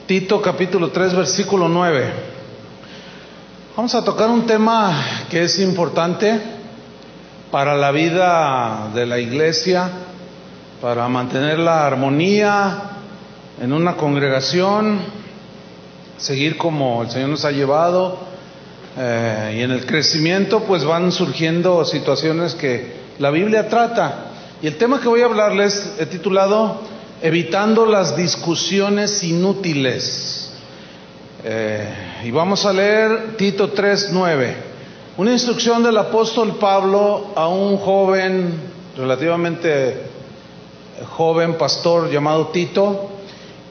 Tito capítulo 3 versículo 9. Vamos a tocar un tema que es importante para la vida de la iglesia, para mantener la armonía en una congregación, seguir como el Señor nos ha llevado, y en el crecimiento pues van surgiendo situaciones que la Biblia trata. Y el tema que voy a hablarles he titulado Evitando las discusiones inútiles. Y vamos a leer Tito 3:9, una instrucción del apóstol Pablo a un joven, relativamente joven pastor llamado Tito,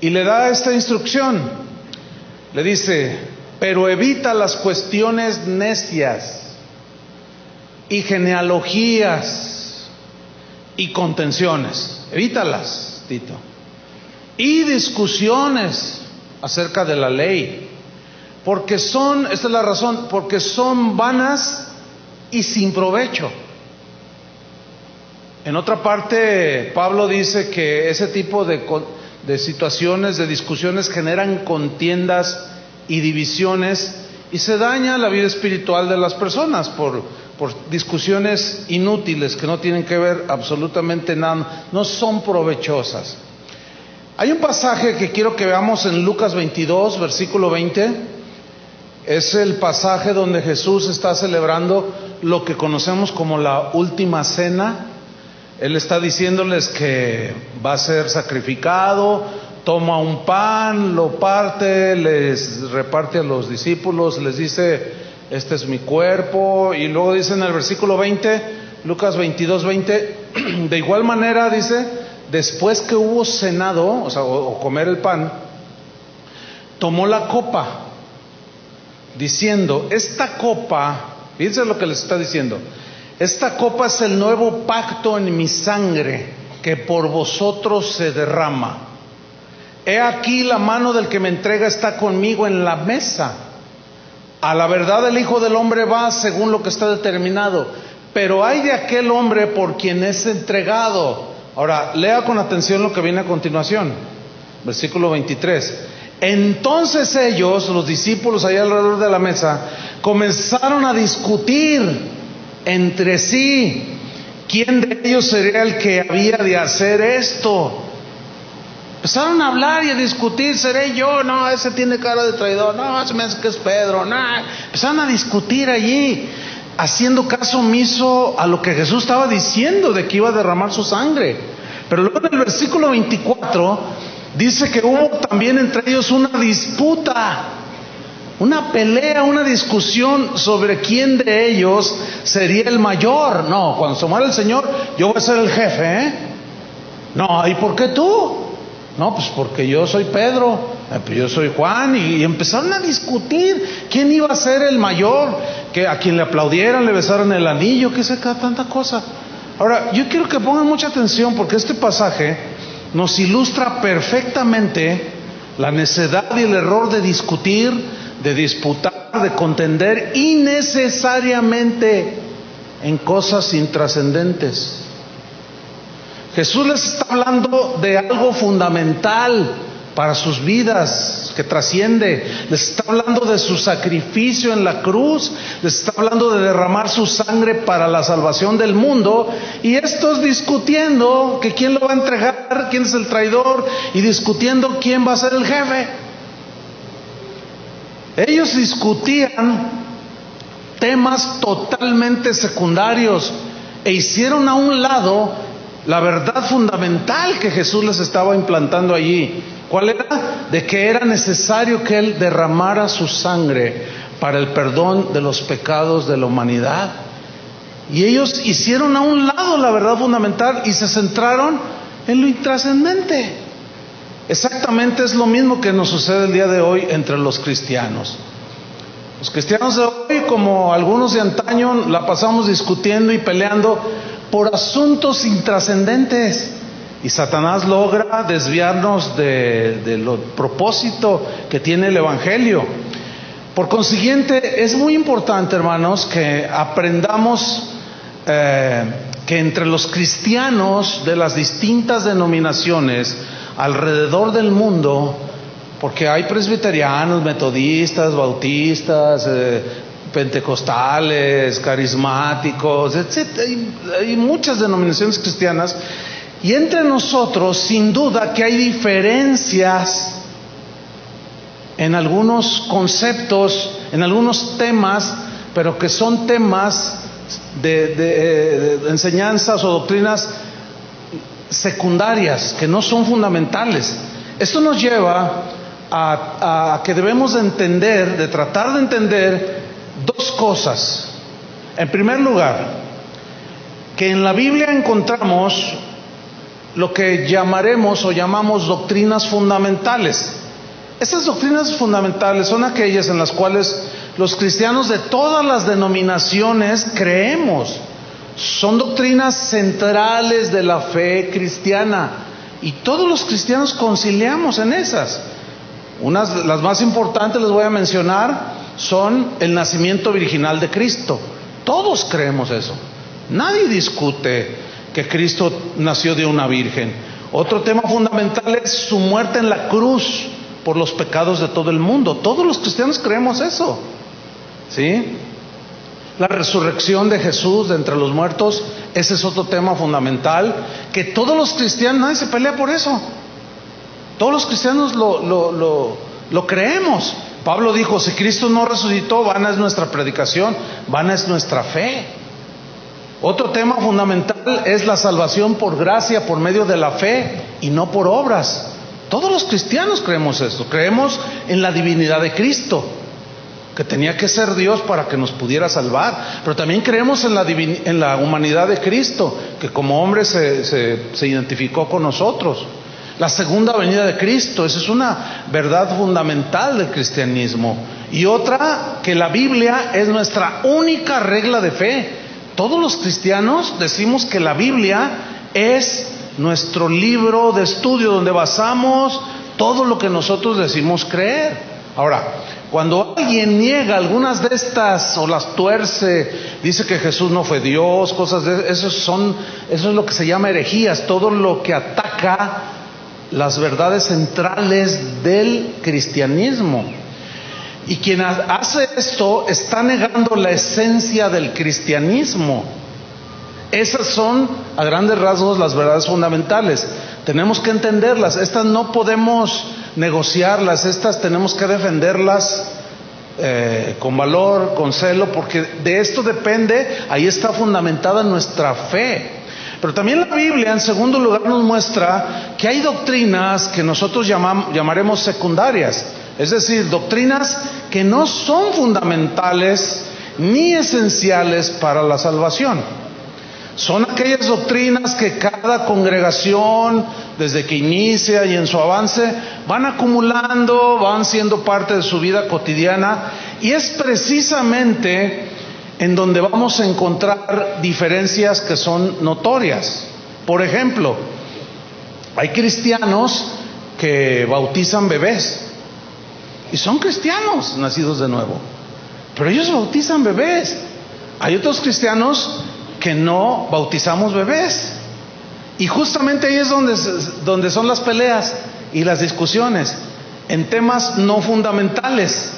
y le da esta instrucción. Le dice: pero evita las cuestiones necias y genealogías y contenciones. Evítalas, Tito. Y discusiones acerca de la ley, porque esta es la razón, porque son vanas y sin provecho. En otra parte, Pablo dice que ese tipo de situaciones, de discusiones, generan contiendas y divisiones, y se daña la vida espiritual de las personas por discusiones inútiles que no tienen que ver absolutamente nada, no son provechosas. Hay un pasaje que quiero que veamos en Lucas 22, versículo 20. Es el pasaje donde Jesús está celebrando lo que conocemos como la última cena. Él está diciéndoles que va a ser sacrificado, toma un pan, lo parte, les reparte a los discípulos, les dice: este es mi cuerpo. Y luego dice en el versículo 20, Lucas 22, 20, de igual manera dice: después que hubo cenado, o comer el pan, tomó la copa, diciendo: esta copa, fíjense lo que les está diciendo, esta copa es el nuevo pacto en mi sangre, que por vosotros se derrama. He aquí la mano del que me entrega está conmigo en la mesa. A la verdad el Hijo del Hombre va según lo que está determinado, pero hay de aquel hombre por quien es entregado. Ahora, lea con atención lo que viene a continuación, versículo 23. Entonces ellos, los discípulos allá alrededor de la mesa, comenzaron a discutir entre sí quién de ellos sería el que había de hacer esto. Empezaron a hablar y a discutir: ¿seré yo? No, ese tiene cara de traidor. No, se me hace que es Pedro. No. Empezaron a discutir allí, haciendo caso omiso a lo que Jesús estaba diciendo de que iba a derramar su sangre. Pero luego en el versículo 24 dice que hubo también entre ellos una disputa, una pelea, una discusión sobre quién de ellos sería el mayor. No, cuando se muera el Señor, yo voy a ser el jefe, ¿eh? No, ¿y por qué tú? No, pues porque yo soy Pedro, pues yo soy Juan, y empezaron a discutir quién iba a ser el mayor, que a quien le aplaudieran, le besaran el anillo, que sé, tanta cosa. Ahora, yo quiero que pongan mucha atención, porque este pasaje nos ilustra perfectamente la necedad y el error de discutir, de disputar, de contender innecesariamente en cosas intrascendentes. Jesús les está hablando de algo fundamental para sus vidas, que trasciende. Les está hablando de su sacrificio en la cruz, les está hablando de derramar su sangre para la salvación del mundo, y estos discutiendo que quién lo va a entregar, quién es el traidor, y discutiendo quién va a ser el jefe. Ellos discutían temas totalmente secundarios e hicieron a un lado la verdad fundamental que Jesús les estaba implantando allí. ¿Cuál era? De que era necesario que Él derramara su sangre para el perdón de los pecados de la humanidad. Y ellos hicieron a un lado la verdad fundamental y se centraron en lo intrascendente. Exactamente es lo mismo que nos sucede el día de hoy entre los cristianos. Los cristianos de hoy, como algunos de antaño, la pasamos discutiendo y peleando por asuntos intrascendentes, y Satanás logra desviarnos del propósito que tiene el Evangelio. Por consiguiente, es muy importante, hermanos, que aprendamos que entre los cristianos de las distintas denominaciones alrededor del mundo Porque hay presbiterianos, metodistas, bautistas, pentecostales, carismáticos, etc. Hay muchas denominaciones cristianas. Y entre nosotros, sin duda que hay diferencias en algunos conceptos, en algunos temas, pero que son temas de enseñanzas o doctrinas secundarias, que no son fundamentales. Esto nos lleva a que debemos de entender, de tratar de entender dos cosas. En primer lugar, que en la Biblia encontramos lo que llamaremos o llamamos doctrinas fundamentales. Esas doctrinas fundamentales son aquellas en las cuales los cristianos de todas las denominaciones creemos. Son doctrinas centrales de la fe cristiana y todos los cristianos conciliamos en esas. Las más importantes, les voy a mencionar, son el nacimiento virginal de Cristo. Todos creemos eso. Nadie discute que Cristo nació de una virgen. Otro tema fundamental es su muerte en la cruz por los pecados de todo el mundo. Todos los cristianos creemos eso, ¿sí? La resurrección de Jesús de entre los muertos, ese es otro tema fundamental, que todos los cristianos, nadie se pelea por eso. Todos los cristianos lo creemos. Pablo dijo, si Cristo no resucitó, vana es nuestra predicación, vana es nuestra fe. Otro tema fundamental es la salvación por gracia, por medio de la fe y no por obras. Todos los cristianos creemos esto. Creemos en la divinidad de Cristo, que tenía que ser Dios para que nos pudiera salvar. Pero también creemos en la humanidad de Cristo, que como hombre se identificó con nosotros. La segunda venida de Cristo, esa es una verdad fundamental del cristianismo. Y otra, que la Biblia es nuestra única regla de fe. Todos los cristianos decimos que la Biblia es nuestro libro de estudio donde basamos todo lo que nosotros decimos creer. Ahora, cuando alguien niega algunas de estas o las tuerce, dice que Jesús no fue Dios, cosas de eso es lo que se llama herejías, todo lo que ataca las verdades centrales del cristianismo. Y quien hace esto está negando la esencia del cristianismo. Esas son, a grandes rasgos, las verdades fundamentales. Tenemos que entenderlas. Estas no podemos negociarlas. Estas tenemos que defenderlas con valor, con celo, porque de esto depende, ahí está fundamentada nuestra fe. Pero también la Biblia, en segundo lugar, nos muestra que hay doctrinas que nosotros llamaremos secundarias. Es decir, doctrinas que no son fundamentales ni esenciales para la salvación. Son aquellas doctrinas que cada congregación, desde que inicia y en su avance, van acumulando, van siendo parte de su vida cotidiana, y es precisamente en donde vamos a encontrar diferencias que son notorias. Por ejemplo, hay cristianos que bautizan bebés. Y son cristianos nacidos de nuevo, pero ellos bautizan bebés. Hay otros cristianos que no bautizamos bebés. Y justamente ahí es donde son las peleas y las discusiones en temas no fundamentales.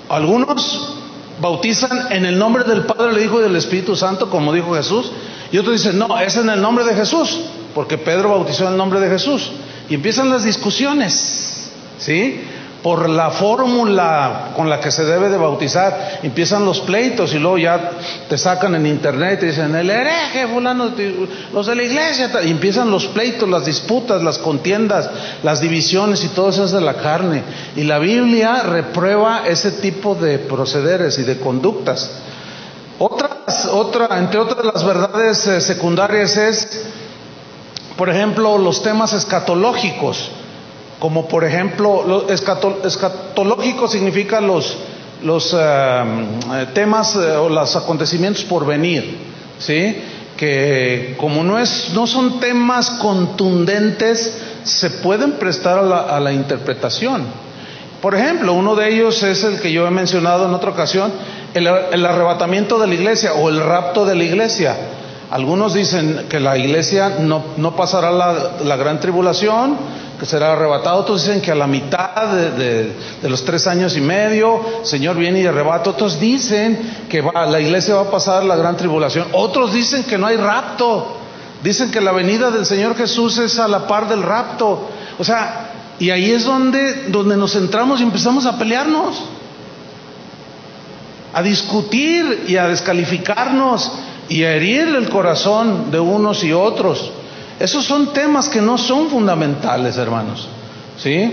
Algunos bautizan en el nombre del Padre, del Hijo y del Espíritu Santo, como dijo Jesús. Y otros dicen, no, es en el nombre de Jesús, porque Pedro bautizó en el nombre de Jesús. Y empiezan las discusiones, ¿sí? Por la fórmula con la que se debe de bautizar. Empiezan los pleitos y luego ya te sacan en internet y dicen, el hereje fulano, los de la iglesia, y empiezan los pleitos, las disputas, las contiendas, las divisiones, y todo eso es de la carne. Y la Biblia reprueba ese tipo de procederes y de conductas. Entre otras de las verdades secundarias es, por ejemplo, los temas escatológicos. Como por ejemplo, escatológico significa los temas o los acontecimientos por venir, ¿sí? Que como no son temas contundentes, se pueden prestar a la interpretación. Por ejemplo, uno de ellos es el que yo he mencionado en otra ocasión, el arrebatamiento de la iglesia o el rapto de la iglesia. Algunos dicen que la iglesia no pasará la gran tribulación, que será arrebatado. Otros dicen que a la mitad de los 3 años y medio, el Señor viene y arrebata. Otros dicen que la iglesia va a pasar la gran tribulación. Otros dicen que no hay rapto. Dicen que la venida del Señor Jesús es a la par del rapto. O sea, y ahí es donde nos centramos y empezamos a pelearnos, a discutir y a descalificarnos y a herir el corazón de unos y otros. Esos son temas que no son fundamentales, hermanos, ¿sí?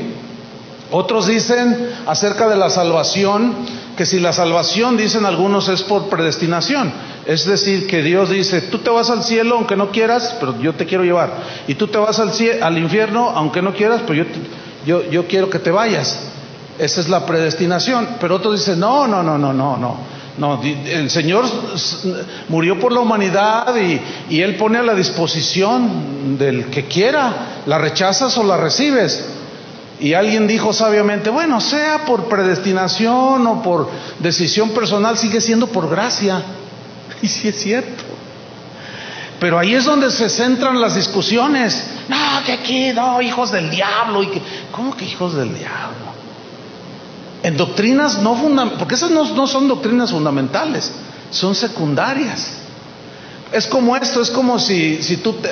Otros dicen acerca de la salvación, que si la salvación, dicen algunos, es por predestinación. Es decir, que Dios dice, tú te vas al cielo aunque no quieras, pero yo te quiero llevar. Y tú te vas al infierno aunque no quieras, pero yo quiero que te vayas. Esa es la predestinación. Pero otros dicen, no, el Señor murió por la humanidad y Él pone a la disposición del que quiera, la rechazas o la recibes. Y alguien dijo sabiamente, bueno, sea por predestinación o por decisión personal, sigue siendo por gracia. Y sí es cierto. Pero ahí es donde se centran las discusiones. No, que aquí, no, hijos del diablo. ¿Cómo que hijos del diablo? En doctrinas no fundamentales, porque esas no son doctrinas fundamentales, son secundarias. Es como esto, es como si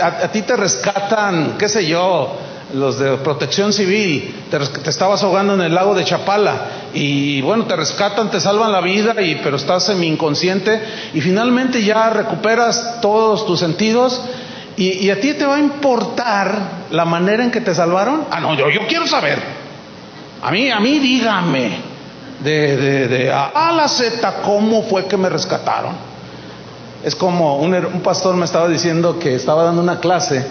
a ti te rescatan, qué sé yo, los de Protección Civil, te estabas ahogando en el lago de Chapala y bueno, te rescatan, te salvan la vida, pero estás semi inconsciente y finalmente ya recuperas todos tus sentidos y a ti te va a importar la manera en que te salvaron. No, yo quiero saber. A mí dígame de A a la Z cómo fue que me rescataron. Es como un pastor me estaba diciendo que estaba dando una clase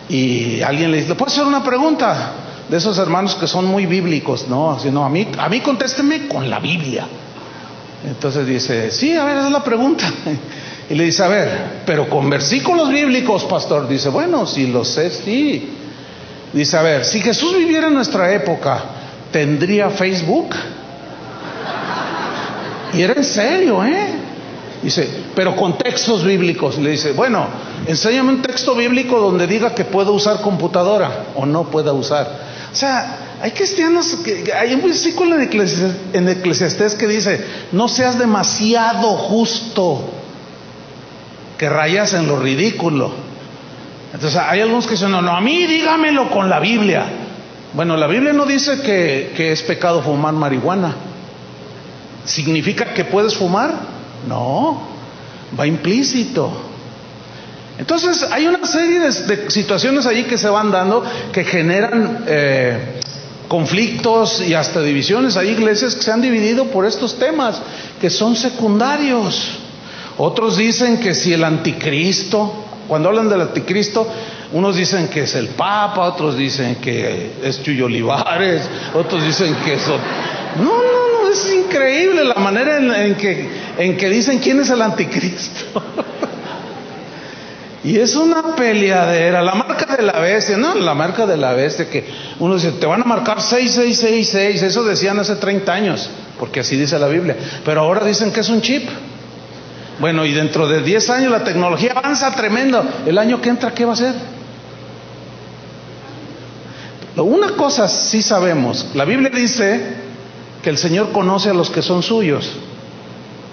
y alguien le dice, ¿le puedo hacer una pregunta? De esos hermanos que son muy bíblicos, ¿no? Así, no, a mí contésteme con la Biblia. Entonces dice, sí, a ver, esa es la pregunta. Y le dice, a ver, pero con versículos bíblicos, pastor. Dice, bueno, si lo sé, sí. Dice, a ver, si Jesús viviera en nuestra época, ¿tendría Facebook? Y era en serio, Dice, pero con textos bíblicos. Le dice, bueno, enséñame un texto bíblico donde diga que puedo usar computadora o no pueda usar. O sea, hay cristianos hay un versículo en Eclesiastés que dice, no seas demasiado justo, que rayas en lo ridículo. Entonces hay algunos que dicen, no, a mí dígamelo con la Biblia. Bueno, la Biblia no dice que es pecado fumar marihuana. ¿Significa que puedes fumar? No, va implícito. Entonces hay una serie de situaciones allí que se van dando que generan conflictos y hasta divisiones. Hay iglesias que se han dividido por estos temas que son secundarios. Otros dicen que si el anticristo, cuando hablan del anticristo, unos dicen que es el Papa, otros dicen que es Chuyo Olivares, otros dicen que eso. No, es increíble la manera en que dicen quién es el anticristo. Y es una peleadera, la marca de la bestia, ¿no? La marca de la bestia, que uno dice, te van a marcar 6666, eso decían hace 30 años, porque así dice la Biblia, pero ahora dicen que es un chip. Bueno, y dentro de 10 años la tecnología avanza tremendo. El año que entra, ¿qué va a ser? Una cosa sí sabemos, la Biblia dice que el Señor conoce a los que son suyos.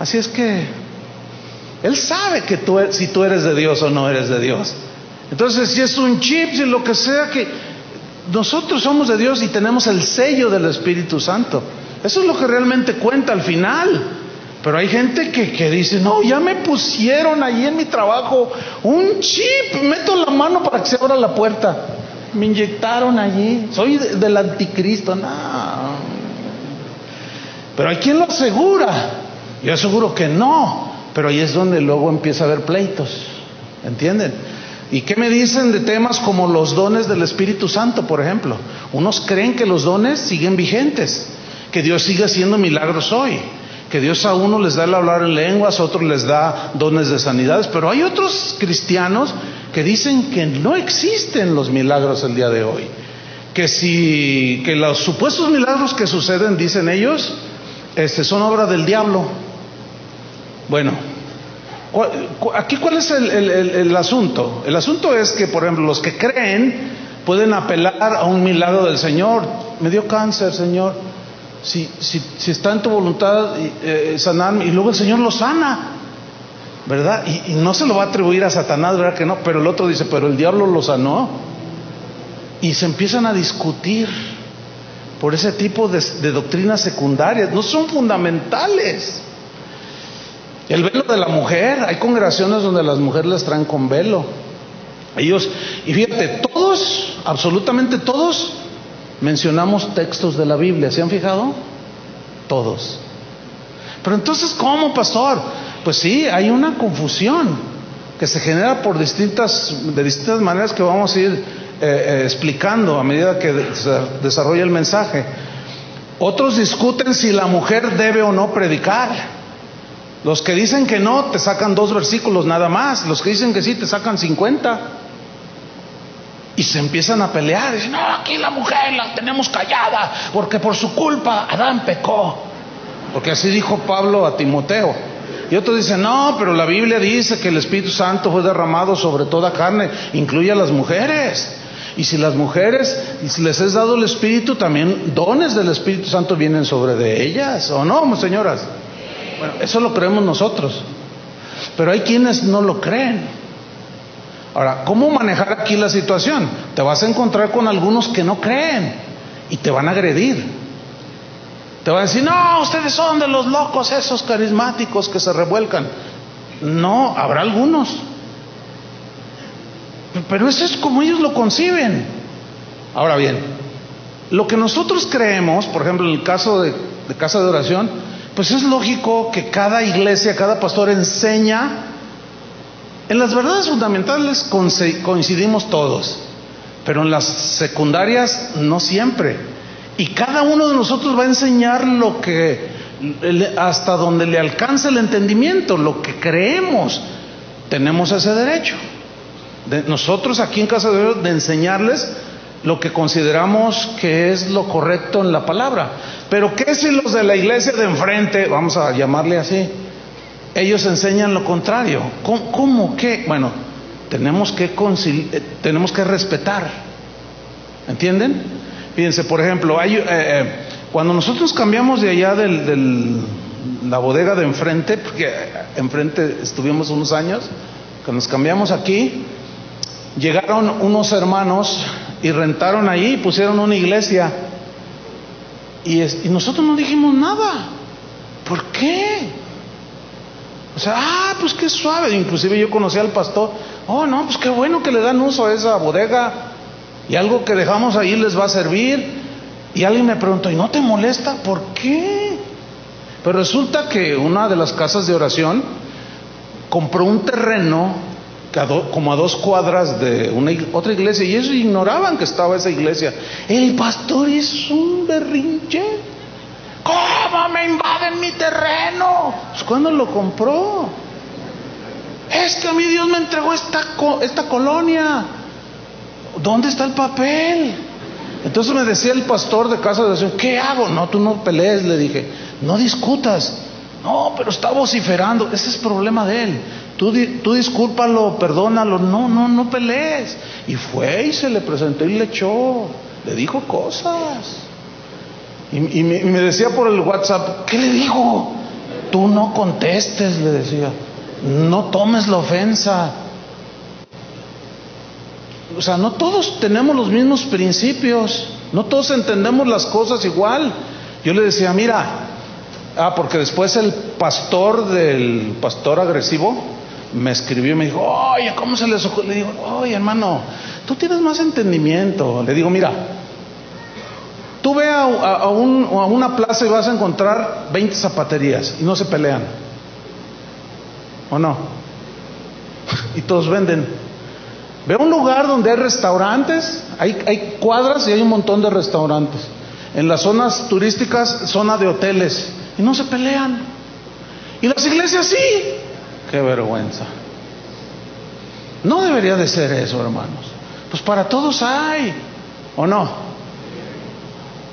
Así es que Él sabe que si tú eres de Dios o no eres de Dios. Entonces, si es un chip, si lo que sea, que nosotros somos de Dios y tenemos el sello del Espíritu Santo. Eso es lo que realmente cuenta al final. Pero hay gente que dice, no, ya me pusieron allí en mi trabajo un chip, meto la mano para que se abra la puerta. Me inyectaron allí, soy del anticristo. No. Pero hay quien lo asegura. Yo aseguro que no. Pero ahí es donde luego empieza a haber pleitos. ¿Entienden? ¿Y qué me dicen de temas como los dones del Espíritu Santo, por ejemplo? Unos creen que los dones siguen vigentes, que Dios sigue haciendo milagros hoy, que Dios a uno les da el hablar en lenguas, a otros les da dones de sanidades, pero hay otros cristianos que dicen que no existen los milagros el día de hoy, que los supuestos milagros que suceden, dicen ellos, son obra del diablo. Bueno, Aquí, ¿cuál es el asunto? El asunto es que, por ejemplo, los que creen pueden apelar a un milagro del Señor. Me dio cáncer, Señor. Si está en tu voluntad sanarme, y luego el Señor lo sana, ¿verdad? Y no se lo va a atribuir a Satanás, ¿verdad que no? Pero el otro dice, pero el diablo lo sanó. Y se empiezan a discutir por ese tipo de doctrinas secundarias. No son fundamentales. El velo de la mujer, hay congregaciones donde las mujeres las traen con velo. Y fíjate, todos, absolutamente todos, mencionamos textos de la Biblia. ¿Se han fijado? Todos. Pero entonces, ¿cómo, pastor? Pues sí, hay una confusión que se genera de distintas maneras que vamos a ir explicando a medida que se desarrolla el mensaje. Otros discuten si la mujer debe o no predicar. Los que dicen que no, te sacan 2 versículos nada más. Los que dicen que sí, te sacan 50. Y se empiezan a pelear. Dicen, no, aquí la mujer la tenemos callada, porque por su culpa Adán pecó. Porque así dijo Pablo a Timoteo. Y otros dicen, no, pero la Biblia dice que el Espíritu Santo fue derramado sobre toda carne, incluye a las mujeres. Y si las mujeres, y si les es dado el Espíritu, también dones del Espíritu Santo vienen sobre de ellas, ¿o no, señoras? Bueno, eso lo creemos nosotros, pero hay quienes no lo creen. Ahora, ¿cómo manejar aquí la situación? Te vas a encontrar con algunos que no creen y te van a agredir. Te van a decir, no, ustedes son de los locos esos carismáticos que se revuelcan. No, habrá algunos, pero eso es como ellos lo conciben. Ahora bien, lo que nosotros creemos, por ejemplo, en el caso de casa de oración, pues es lógico que cada iglesia, cada pastor enseña. En las verdades fundamentales coincidimos todos, pero en las secundarias no siempre. Y cada uno de nosotros va a enseñar lo que, hasta donde le alcance el entendimiento, lo que creemos. Tenemos ese derecho. Nosotros aquí en Casa de Dios, de enseñarles lo que consideramos que es lo correcto en la palabra. Pero ¿qué si los de la iglesia de enfrente, vamos a llamarle así, ellos enseñan lo contrario? ¿Cómo qué? Bueno, tenemos que respetar. ¿Entienden? Fíjense, por ejemplo, cuando nosotros cambiamos de allá de la bodega de enfrente, porque enfrente estuvimos unos años, que nos cambiamos aquí, llegaron unos hermanos y rentaron ahí, pusieron una iglesia, y nosotros no dijimos nada. ¿Por qué? O sea, pues qué suave. Inclusive yo conocí al pastor. Oh, no, pues qué bueno que le dan uso a esa bodega, y algo que dejamos ahí les va a servir. Y alguien me preguntó, ¿y no te molesta? ¿Por qué? Pero resulta que una de las casas de oración compró un terreno como a 2 cuadras de otra iglesia, y ellos ignoraban que estaba esa iglesia. El pastor hizo un berrinche. ¿Cómo me invaden mi terreno? Pues ¿cuándo lo compró? Es que a mí Dios me entregó esta colonia. ¿Dónde está el papel? Entonces me decía el pastor de casa de oración, ¿qué hago? No, tú no pelees, le dije, no discutas. No, pero está vociferando. Ese es problema de él. Tú discúlpalo, perdónalo. No pelees. Y fue y se le presentó y le echó, le dijo cosas. Y me decía por el WhatsApp, ¿qué le digo? Tú no contestes, le decía. No tomes la ofensa. O sea, no todos tenemos los mismos principios. No todos entendemos las cosas igual. Yo le decía, mira, porque después el pastor del pastor agresivo me escribió y me dijo, oye, ¿cómo se les ocurre? Le digo, oye, hermano, tú tienes más entendimiento. Le digo, mira, tú ve a una plaza y vas a encontrar 20 zapaterías y no se pelean, ¿o no? Y todos venden. Ve a un lugar donde hay restaurantes, hay cuadras y hay un montón de restaurantes. En las zonas turísticas, zona de hoteles, y no se pelean. Y las iglesias sí. Qué vergüenza. No debería de ser eso, hermanos. Pues para todos hay, ¿o no?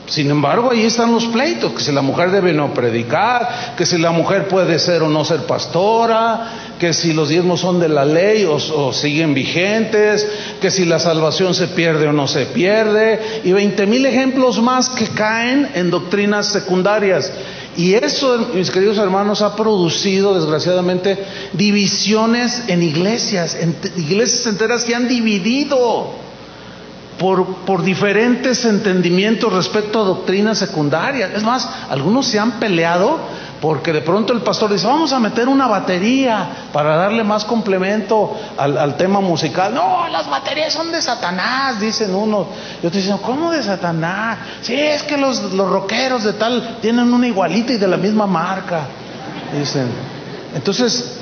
Sin embargo, ahí están los pleitos, que si la mujer debe no predicar, que si la mujer puede ser o no ser pastora, que si los diezmos son de la ley o siguen vigentes, que si la salvación se pierde o no se pierde, y 20,000 ejemplos más que caen en doctrinas secundarias. Y eso, mis queridos hermanos, ha producido desgraciadamente divisiones en iglesias enteras se han dividido por diferentes entendimientos respecto a doctrinas secundarias. Es más, algunos se han peleado porque de pronto el pastor dice: vamos a meter una batería para darle más complemento al tema musical. No, las baterías son de Satanás, dicen unos. Y otros dicen: ¿cómo de Satanás? Sí, es que los rockeros de tal tienen una igualita y de la misma marca, dicen. Entonces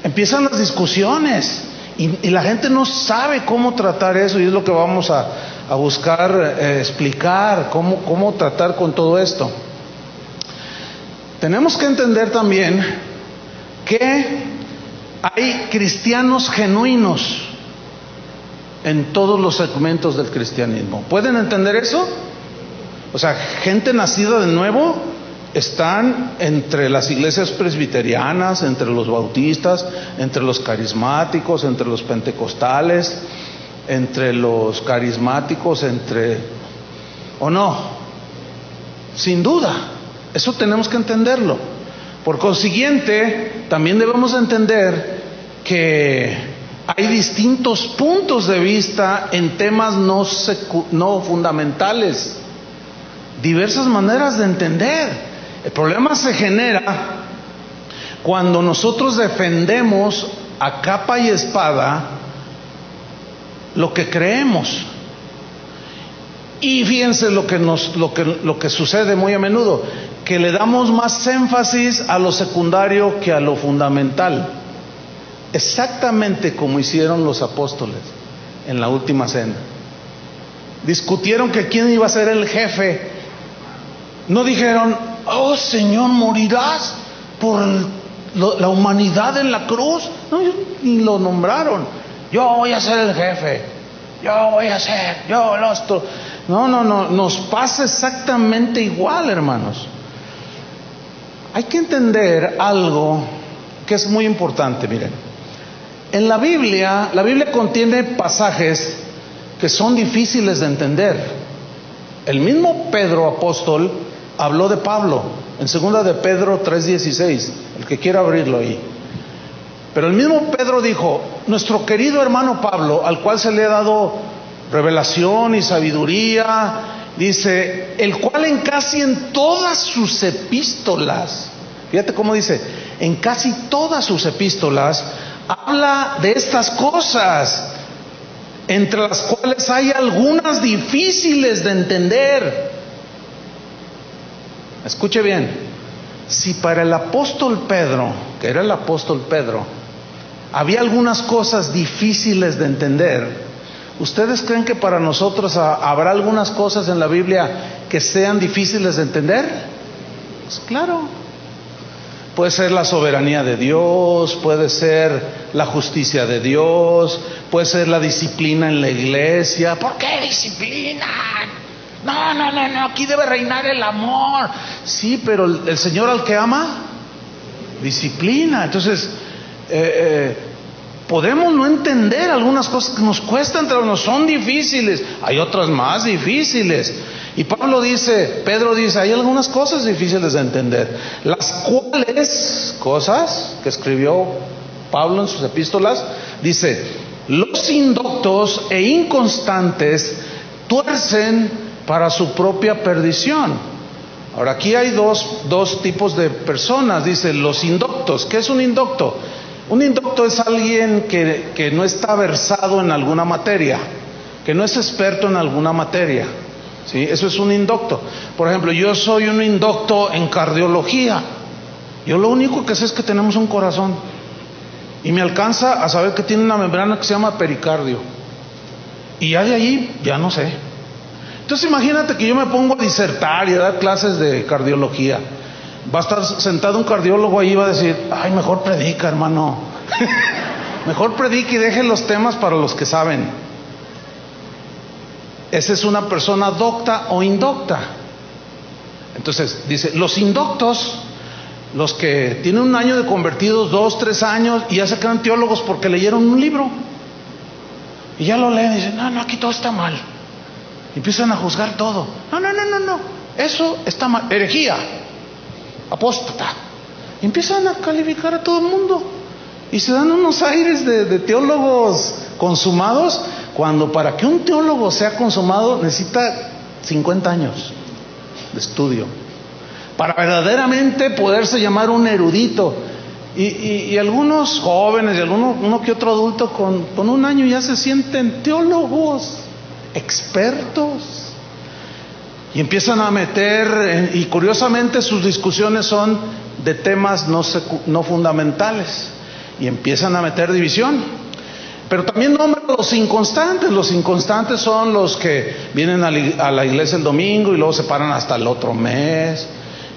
empiezan las discusiones. Y la gente no sabe cómo tratar eso, y es lo que vamos a buscar explicar, cómo tratar con todo esto. Tenemos que entender también que hay cristianos genuinos en todos los segmentos del cristianismo. ¿Pueden entender eso? O sea, gente nacida de nuevo están entre las iglesias presbiterianas, entre los bautistas, entre los carismáticos, entre los pentecostales, entre los carismáticos, ¿o no? Sin duda, eso tenemos que entenderlo. Por consiguiente, también debemos entender que hay distintos puntos de vista en temas no fundamentales, diversas maneras de entender. El problema se genera cuando nosotros defendemos a capa y espada lo que creemos. Y fíjense lo que sucede muy a menudo, que le damos más énfasis a lo secundario que a lo fundamental. Exactamente como hicieron los apóstoles en la última cena. Discutieron que quién iba a ser el jefe. No dijeron: oh Señor, ¿morirás por la humanidad en la cruz? No, ni lo nombraron. Yo voy a ser el jefe, yo lo estoy. No, nos pasa exactamente igual, hermanos. Hay que entender algo que es muy importante. Miren, en la Biblia contiene pasajes que son difíciles de entender. El mismo Pedro apóstol habló de Pablo en 2 de Pedro 3:16, el que quiera abrirlo ahí. Pero el mismo Pedro dijo: nuestro querido hermano Pablo, al cual se le ha dado revelación y sabiduría, dice, el cual en todas sus epístolas, fíjate cómo dice, en casi todas sus epístolas habla de estas cosas, entre las cuales hay algunas difíciles de entender. Escuche bien, si para el apóstol Pedro, que era el apóstol Pedro, había algunas cosas difíciles de entender, ¿ustedes creen que para nosotros habrá algunas cosas en la Biblia que sean difíciles de entender? Pues claro. Puede ser la soberanía de Dios, puede ser la justicia de Dios, puede ser la disciplina en la iglesia. ¿Por qué disciplina? No, aquí debe reinar el amor. Sí, pero el Señor al que ama, disciplina. Entonces, podemos no entender algunas cosas que nos cuestan, no son difíciles, hay otras más difíciles. Y Pedro dice, hay algunas cosas difíciles de entender, las cuales cosas que escribió Pablo en sus epístolas, dice, los indoctos e inconstantes tuercen para su propia perdición. Ahora aquí hay dos tipos de personas. Dice los indoctos. ¿Qué es un indocto? Un indocto es alguien que no está versado en alguna materia, que no es experto en alguna materia, ¿sí? Eso es un indocto. Por ejemplo, yo soy un indocto en cardiología. Yo lo único que sé es que tenemos un corazón y me alcanza a saber que tiene una membrana que se llama pericardio, y ya de allí ya no sé. Entonces imagínate que yo me pongo a disertar y a dar clases de cardiología. Va a estar sentado un cardiólogo ahí y va a decir, ay, mejor predica, hermano. Mejor predica y deje los temas para los que saben. Esa es una persona docta o indocta. Entonces, dice, los indoctos, los que tienen 1 año de convertidos, 2, 3 años, y ya se quedan teólogos porque leyeron un libro. Y ya lo leen y dicen, no, aquí todo está mal. Y empiezan a juzgar todo. No, eso está mal. Herejía, apóstata. Y empiezan a calificar a todo el mundo. Y se dan unos aires de teólogos consumados, cuando para que un teólogo sea consumado necesita 50 años de estudio para verdaderamente poderse llamar un erudito. Y algunos jóvenes y uno que otro adulto con 1 año ya se sienten teólogos expertos y empiezan a meter, y curiosamente sus discusiones son de temas no fundamentales, y empiezan a meter división. Pero también nombra a los inconstantes. Los inconstantes son los que vienen a la iglesia el domingo y luego se paran hasta el otro mes,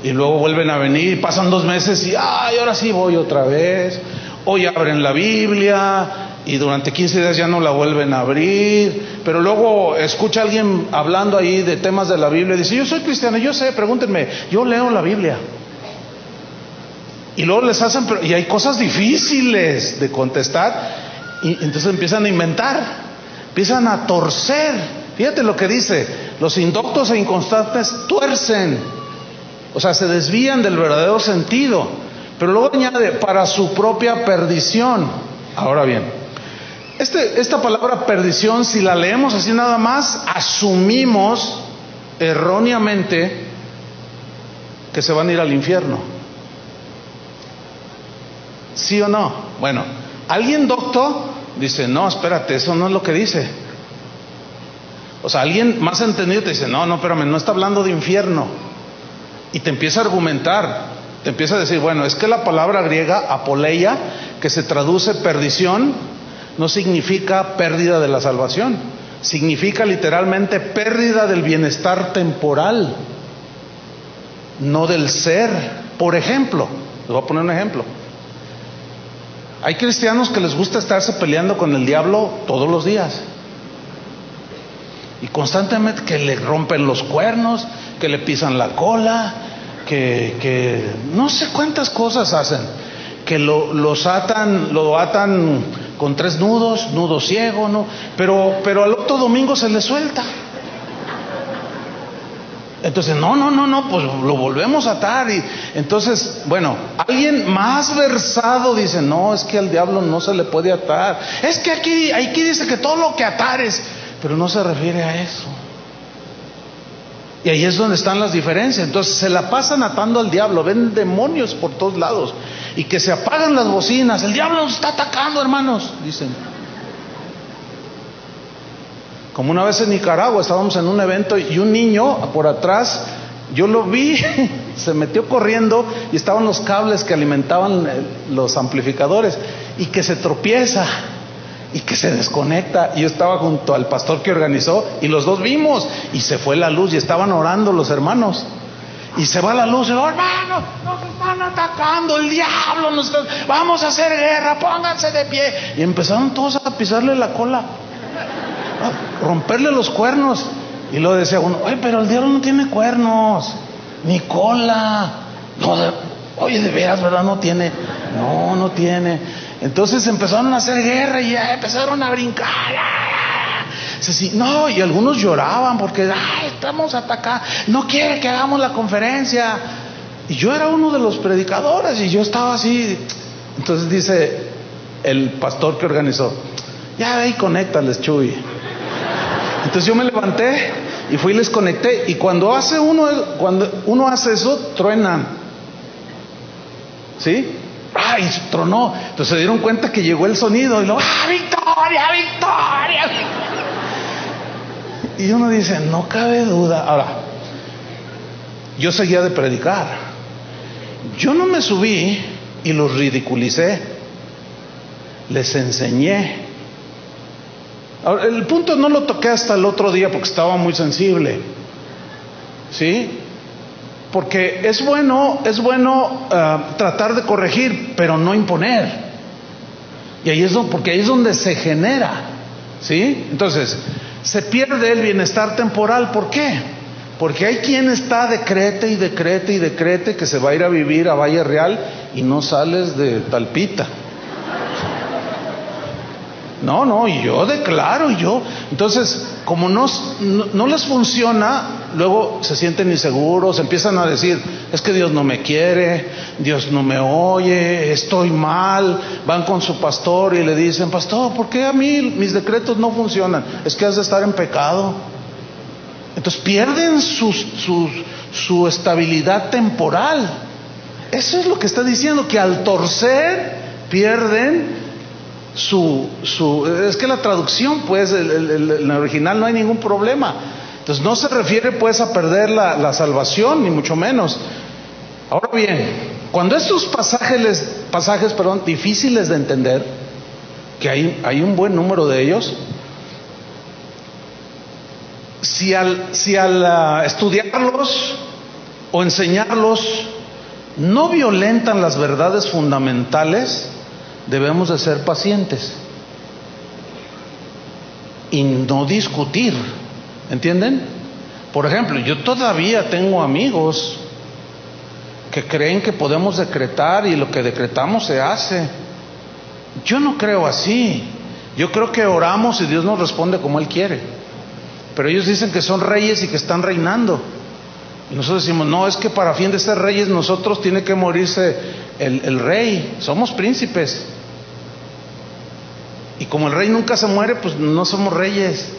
y luego vuelven a venir y pasan 2 meses y ahora sí voy otra vez. Hoy abren la Biblia y durante 15 días ya no la vuelven a abrir, pero luego escucha a alguien hablando ahí de temas de la Biblia y dice, yo soy cristiano, yo sé, pregúntenme, yo leo la Biblia. Y luego les hacen, y hay cosas difíciles de contestar, y entonces empiezan a inventar, empiezan a torcer. Fíjate lo que dice, los indoctos e inconstantes tuercen, o sea, se desvían del verdadero sentido, pero luego añade, para su propia perdición. Ahora bien, esta palabra perdición, si la leemos así nada más, asumimos erróneamente que se van a ir al infierno. ¿Sí o no? Bueno, alguien docto dice, no, espérate, eso no es lo que dice. O sea, alguien más entendido te dice, no, espérame, no está hablando de infierno. Y te empieza a argumentar, te empieza a decir, bueno, es que la palabra griega apoleia, que se traduce perdición, no significa pérdida de la salvación, significa literalmente pérdida del bienestar temporal, no del ser. Por ejemplo, les voy a poner un ejemplo. Hay cristianos que les gusta estarse peleando con el diablo todos los días, y constantemente que le rompen los cuernos, que le pisan la cola, que no sé cuántas cosas hacen, que lo atan con 3 nudos, nudo ciego, ¿no? Pero al otro domingo se le suelta. Entonces, no, pues lo volvemos a atar. Y entonces, bueno, alguien más versado dice, no, es que al diablo no se le puede atar. Es que aquí dice que todo lo que atares, pero no se refiere a eso. Y ahí es donde están las diferencias. Entonces se la pasan atando al diablo, ven demonios por todos lados, y que se apagan las bocinas, el diablo nos está atacando, hermanos, dicen. Como una vez en Nicaragua estábamos en un evento y un niño por atrás, yo lo vi, se metió corriendo y estaban los cables que alimentaban los amplificadores, y que se tropieza y que se desconecta. Y yo estaba junto al pastor que organizó y los dos vimos, y se fue la luz y estaban orando los hermanos, y se va la luz y digo, hermano, nos están atacando, el diablo vamos a hacer guerra, pónganse de pie. Y empezaron todos a pisarle la cola, a romperle los cuernos. Y luego decía uno, oye, pero el diablo no tiene cuernos ni cola. No, oye, de veras, ¿verdad? No tiene. Entonces empezaron a hacer guerra y ya empezaron a brincar. No, y algunos lloraban porque estamos atacados, no quiere que hagamos la conferencia. Y yo era uno de los predicadores y yo estaba así. Entonces dice el pastor que organizó, ya ve y conéctales, Chuy. Entonces yo me levanté y fui y les conecté, y cuando uno hace eso, truenan, ¿sí? Y tronó. Entonces se dieron cuenta que llegó el sonido y luego, ¡victoria, victoria! Y uno dice, no cabe duda. Ahora, yo seguía de predicar. Yo no me subí y los ridiculicé, les enseñé. Ahora, el punto no lo toqué hasta el otro día porque estaba muy sensible, ¿sí? Porque es bueno tratar de corregir, pero no imponer. Y porque ahí es donde se genera, ¿sí? Entonces, se pierde el bienestar temporal. ¿Por qué? Porque hay quien está decrete y decrete y decrete que se va a ir a vivir a Valle Real y no sales de Talpita. No, y yo declaro, entonces, como no les funciona, luego se sienten inseguros, empiezan a decir, es que Dios no me quiere, Dios no me oye, estoy mal, van con su pastor y le dicen, pastor, ¿por qué a mí mis decretos no funcionan? Es que has de estar en pecado. Entonces pierden su estabilidad temporal. Eso es lo que está diciendo, que al torcer pierden es que la traducción, pues, el original no hay ningún problema. Entonces no se refiere pues a perder la salvación, ni mucho menos. Ahora bien, cuando estos pasajes, difíciles de entender, que hay un buen número de ellos, si al estudiarlos o enseñarlos no violentan las verdades fundamentales, debemos de ser pacientes y no discutir, ¿entienden? Por ejemplo, yo todavía tengo amigos que creen que podemos decretar y lo que decretamos se hace. Yo no creo así. Yo creo que oramos y Dios nos responde como Él quiere. Pero ellos dicen que son reyes y que están reinando. Y nosotros decimos, no, es que para fin de ser reyes nosotros tiene que morirse el rey. Somos príncipes. Y como el rey nunca se muere, pues no somos reyes.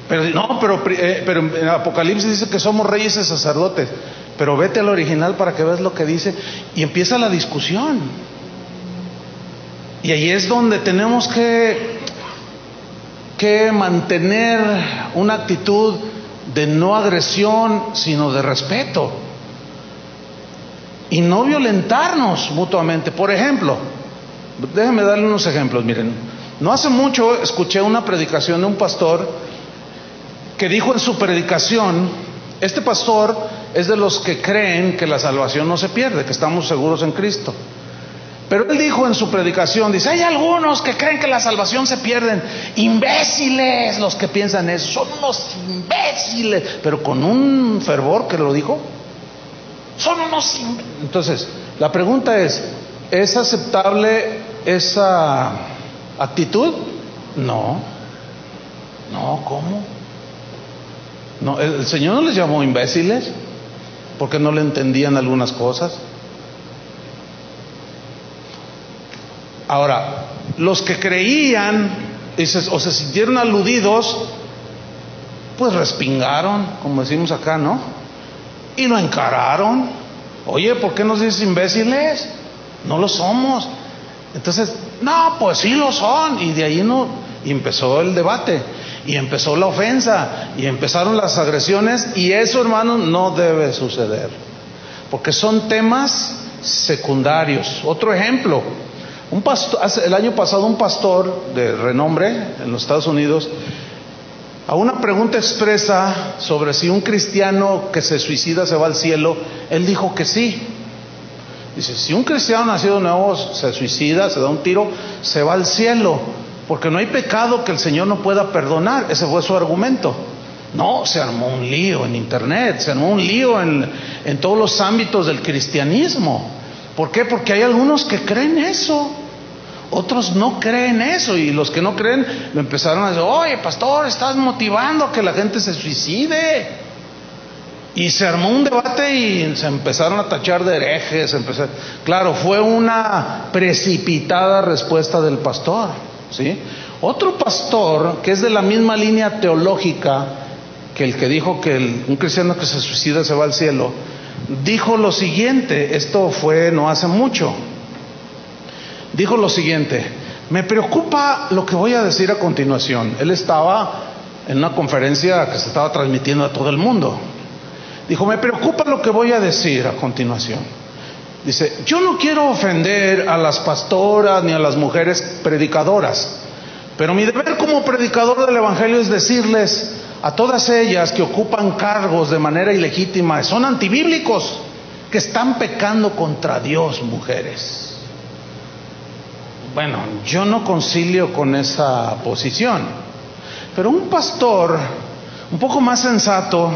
Pero en Apocalipsis dice que somos reyes y sacerdotes. Pero vete al original para que veas lo que dice. Y empieza la discusión. Y ahí es donde tenemos que mantener una actitud de no agresión, sino de respeto. Y no violentarnos mutuamente. Por ejemplo, déjenme darle unos ejemplos. Miren, no hace mucho escuché una predicación de un pastor que dijo en su predicación, este pastor es de los que creen que la salvación no se pierde, que estamos seguros en Cristo. Pero él dijo en su predicación, dice, hay algunos que creen que la salvación se pierden. Imbéciles los que piensan eso, son unos imbéciles. Pero con un fervor que lo dijo, son unos imbéciles. Entonces, la pregunta ¿es aceptable esa actitud? No, ¿cómo? No, el Señor no les llamó imbéciles porque no le entendían algunas cosas. Ahora, los que creían o se sintieron aludidos, pues respingaron, como decimos acá, ¿no? Y lo encararon. Oye, ¿por qué nos dices imbéciles? No lo somos. Entonces, no, pues sí lo son. Y de ahí y empezó el debate, y empezó la ofensa, y empezaron las agresiones, y eso, hermanos, no debe suceder, porque son temas secundarios. Otro ejemplo, el año pasado un pastor de renombre en los Estados Unidos, a una pregunta expresa sobre si un cristiano que se suicida se va al cielo, él dijo que sí. Dice, si un cristiano nacido nuevo se suicida, se da un tiro, se va al cielo, porque no hay pecado que el Señor no pueda perdonar. Ese fue su argumento. No, se armó un lío en internet, se armó un lío en todos los ámbitos del cristianismo. ¿Por qué? Porque hay algunos que creen eso, otros no creen eso, y los que no creen me empezaron a decir, oye pastor, estás motivando a que la gente se suicide. Y se armó un debate y se empezaron a tachar de herejes. Claro, fue una precipitada respuesta del pastor, ¿sí? Otro pastor que es de la misma línea teológica que el que dijo que un cristiano que se suicida se va al cielo, dijo lo siguiente. Esto fue no hace mucho. Dijo lo siguiente: me preocupa lo que voy a decir a continuación. Él estaba en una conferencia que se estaba transmitiendo a todo el mundo. Dijo, me preocupa lo que voy a decir a continuación. Dice, yo no quiero ofender a las pastoras ni a las mujeres predicadoras, pero mi deber como predicador del evangelio es decirles a todas ellas que ocupan cargos de manera ilegítima, son antibíblicos, que están pecando contra Dios, mujeres. Bueno, yo no concilio con esa posición, pero un pastor un poco más sensato,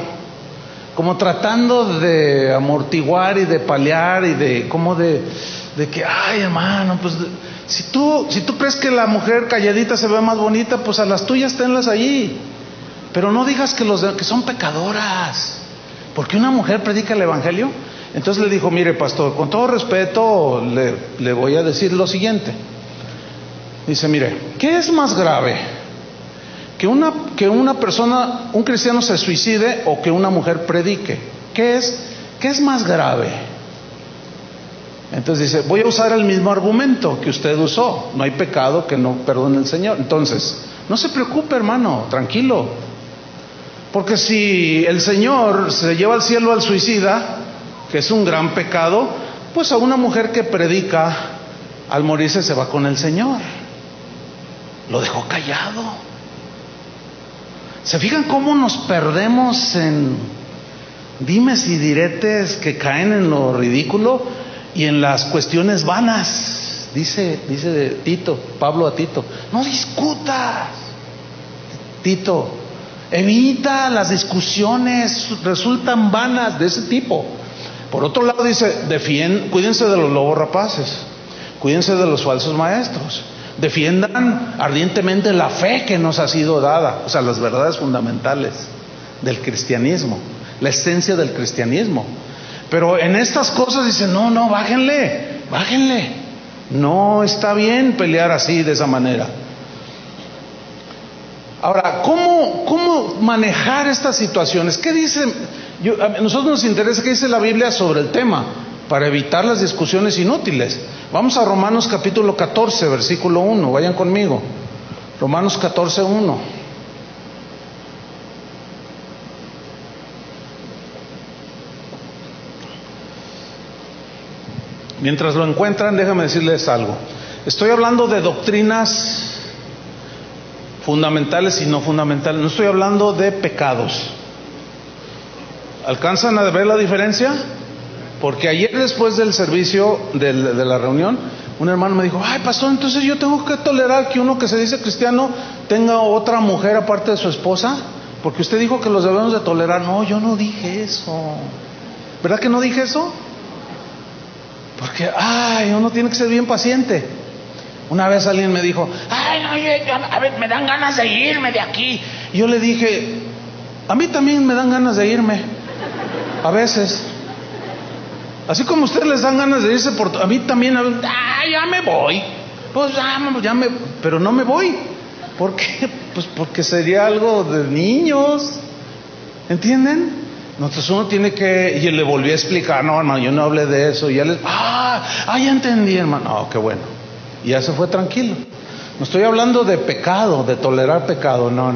como tratando de amortiguar y de paliar y de que, ay hermano, pues si tú crees que la mujer calladita se ve más bonita, pues a las tuyas tenlas allí, pero no digas que son pecadoras, porque una mujer predica el evangelio. Entonces le dijo, mire pastor, con todo respeto le voy a decir lo siguiente. Dice, mire, ¿qué es más grave? Que una persona, un cristiano se suicide o que una mujer predique. ¿Qué es más grave? Entonces dice, voy a usar el mismo argumento que usted usó. No hay pecado que no perdone el Señor. Entonces, no se preocupe hermano, tranquilo. Porque si el Señor se lleva al cielo al suicida, que es un gran pecado, pues a una mujer que predica, al morirse se va con el Señor. Lo dejó callado. ¿Se fijan cómo nos perdemos en dimes y diretes que caen en lo ridículo y en las cuestiones vanas? Dice Tito, Pablo a Tito, no discutas, Tito, evita las discusiones, resultan vanas de ese tipo. Por otro lado dice, cuídense de los lobos rapaces, cuídense de los falsos maestros. Defiendan ardientemente la fe que nos ha sido dada, o sea, las verdades fundamentales del cristianismo, la esencia del cristianismo. Pero en estas cosas dicen, no, bájenle. No está bien pelear así, de esa manera. Ahora, ¿cómo manejar estas situaciones? ¿Qué dice? A nosotros nos interesa qué dice la Biblia sobre el tema, para evitar las discusiones inútiles. Vamos a Romanos capítulo 14, versículo 1, vayan conmigo. Romanos 14, 1. Mientras lo encuentran, déjame decirles algo. Estoy hablando de doctrinas fundamentales y no fundamentales. No estoy hablando de pecados. ¿Alcanzan a ver la diferencia? Porque ayer, después del servicio de la reunión, un hermano me dijo, ay pastor, entonces yo tengo que tolerar que uno que se dice cristiano tenga otra mujer aparte de su esposa, porque usted dijo que los debemos de tolerar. No, yo no dije eso. ¿Verdad que no dije eso? Porque, uno tiene que ser bien paciente. Una vez alguien me dijo, a ver, me dan ganas de irme de aquí. Y yo le dije, a mí también me dan ganas de irme, a veces. Así como a ustedes les dan ganas de irse, a mí también, ya me voy. Pues pero no me voy. ¿Por qué? Pues porque sería algo de niños. ¿Entienden? Entonces uno tiene que, y le volví a explicar, no hermano, yo no hablé de eso. Y ya ya entendí hermano. Oh, qué bueno. Y ya se fue tranquilo. No estoy hablando de pecado, de tolerar pecado, no.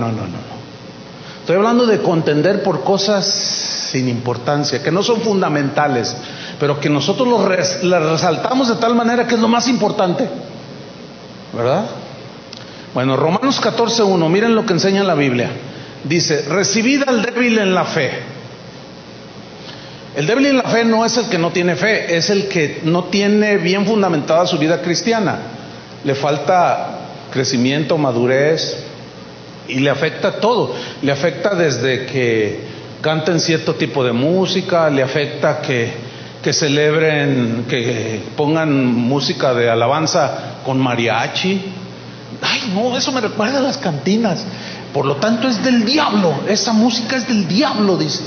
Estoy hablando de contender por cosas sin importancia, que no son fundamentales, pero que nosotros las resaltamos de tal manera que es lo más importante, ¿verdad? Bueno, Romanos 14:1, miren lo que enseña la Biblia. Dice, recibid al débil en la fe. El débil en la fe no es el que no tiene fe, es el que no tiene bien fundamentada su vida cristiana. Le falta crecimiento, madurez, y le afecta todo. Le afecta desde que canten cierto tipo de música, le afecta que celebren, que pongan música de alabanza con mariachi. Ay, no, eso me recuerda a las cantinas. Por lo tanto es del diablo, esa música es del diablo, dice.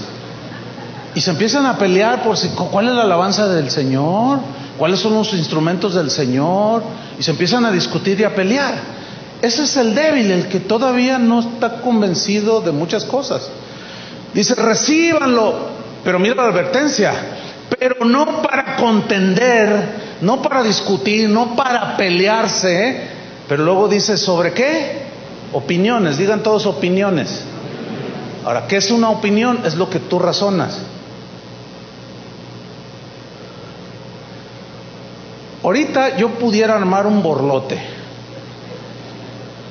Y se empiezan a pelear por cuál es la alabanza del Señor, cuáles son los instrumentos del Señor, y se empiezan a discutir y a pelear. Ese es el débil, el que todavía no está convencido de muchas cosas. Dice, recíbanlo, pero mira la advertencia, pero no para contender, no para discutir, no para pelearse, pero luego dice, ¿sobre qué? Opiniones, digan todos opiniones. Ahora, ¿qué es una opinión? Es lo que tú razonas. Ahorita yo pudiera armar un borlote,